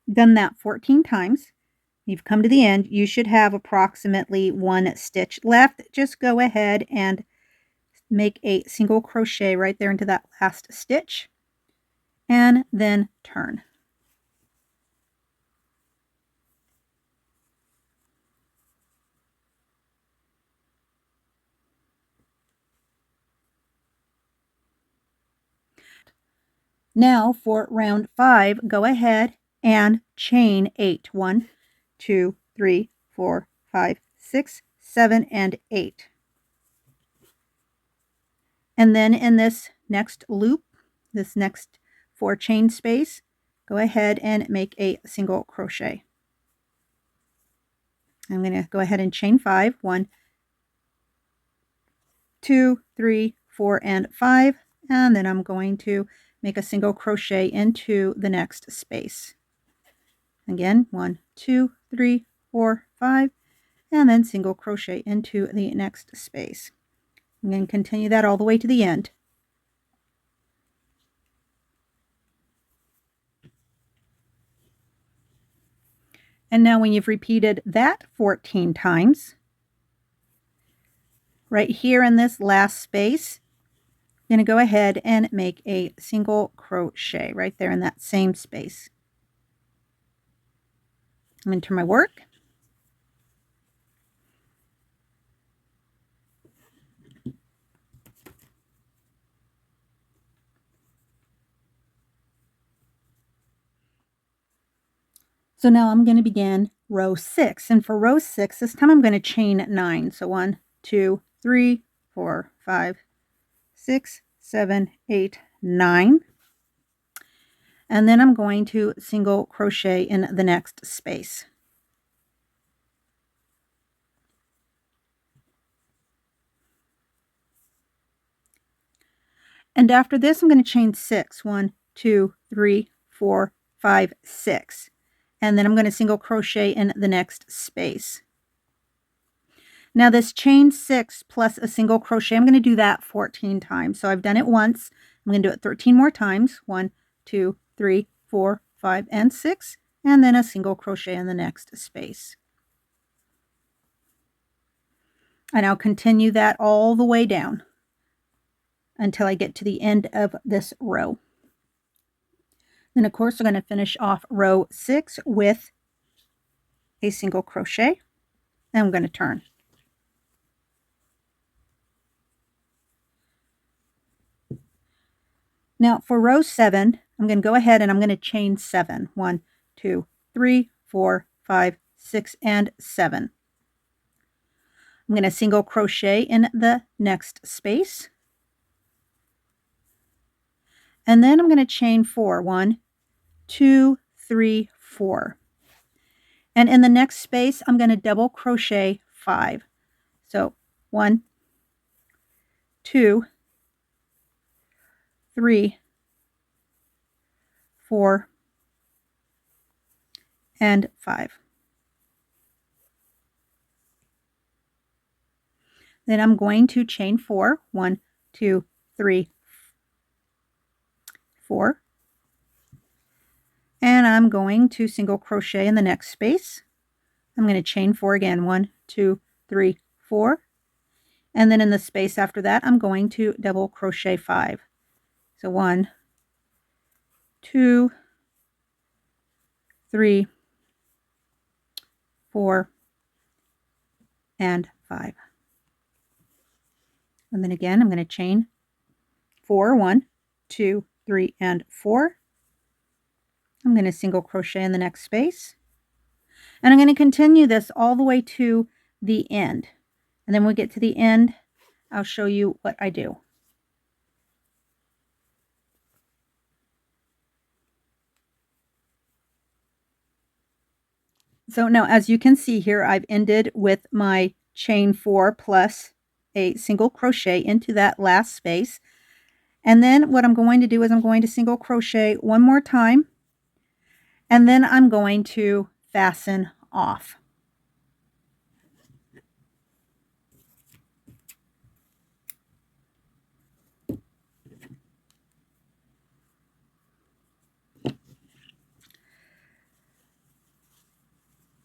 done that 14 times, you've come to the end, you should have approximately 1 stitch left. Just go ahead and make a single crochet right there into that last stitch, and then turn. Now for round 5, go ahead and chain 8. 1, 2, 3, 4, 5, 6, 7, and 8. And then in this next loop, this next 4 chain space, go ahead and make a single crochet. I'm going to go ahead and chain 5. 1, 2, 3, 4, and 5. And then I'm going to make a single crochet into the next space. Again, 1, 2, 3, 4, 5, and then single crochet into the next space. I'm going to continue that all the way to the end. And now when you've repeated that 14 times, right here in this last space, I'm going to go ahead and make a single crochet right there in that same space. I'm going to turn my work. So now I'm going to begin row 6. And for row 6, this time I'm going to chain 9. So 1, 2, 3, 4, 5, 6, 7, 8, 9. And then I'm going to single crochet in the next space. And after this, I'm going to chain 6. 1, 2, 3, 4, 5, 6. And then I'm going to single crochet in the next space. Now this chain 6 plus a single crochet, I'm going to do that 14 times. So I've done it once. I'm going to do it 13 more times. 1, 2, 3, 4, 5, and 6. And then a single crochet in the next space. And I'll continue that all the way down until I get to the end of this row. Then of course, I'm going to finish off row 6 with a single crochet, and I'm going to turn. Now for row 7, I'm going to go ahead and I'm going to chain 7. 1, 2, 3, 4, 5, 6, and 7. I'm going to single crochet in the next space. And then I'm going to chain 4. 1, 2, 3, 4. And in the next space, I'm going to double crochet 5. So 1, 2, 3, 4, and 5. Then I'm going to chain 4. 1, 2, 3, 4. And I'm going to single crochet in the next space. I'm going to chain 4 again. 1, 2, 3, 4. And then in the space after that, I'm going to double crochet 5. So 1, 2, 3, 4, and 5. And then again, I'm going to chain 4, 1, 2, 3, and 4. I'm going to single crochet in the next space. And I'm going to continue this all the way to the end. And then when we get to the end, I'll show you what I do. So now, as you can see here, I've ended with my chain 4 plus a single crochet into that last space. And then what I'm going to do is I'm going to single crochet one more time, and then I'm going to fasten off.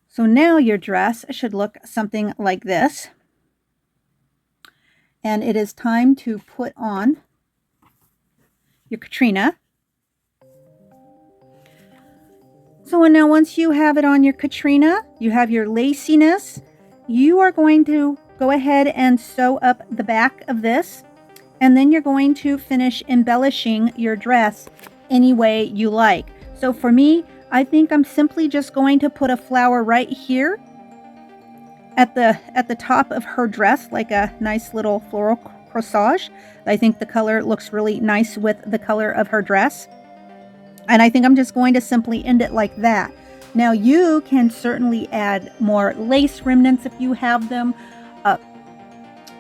So now your dress should look something like this. And it is time to put on your Katrina. So now once you have it on your Katrina, you have your laciness, you are going to go ahead and sew up the back of this, and then you're going to finish embellishing your dress any way you like. So for me, I think I'm simply just going to put a flower right here at the top of her dress, like a nice little floral corsage. I think the color looks really nice with the color of her dress. And I think I'm just going to simply end it like that. Now you can certainly add more lace remnants if you have them,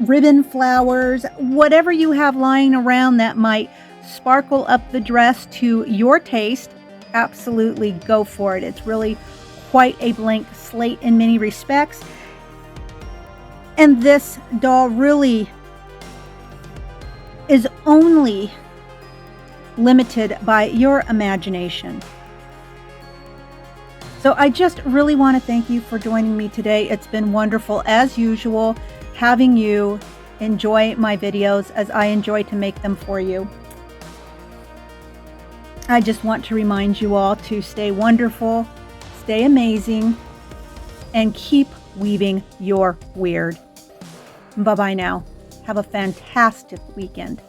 ribbon flowers, whatever you have lying around that might sparkle up the dress to your taste. Absolutely go for it. It's really quite a blank slate in many respects. And this doll really is only limited by your imagination. So I just really want to thank you for joining me today. It's been wonderful, as usual, having you enjoy my videos as I enjoy to make them for you. I just want to remind you all to stay wonderful, stay amazing, and keep weaving your Wyrd. Bye-bye now. Have a fantastic weekend.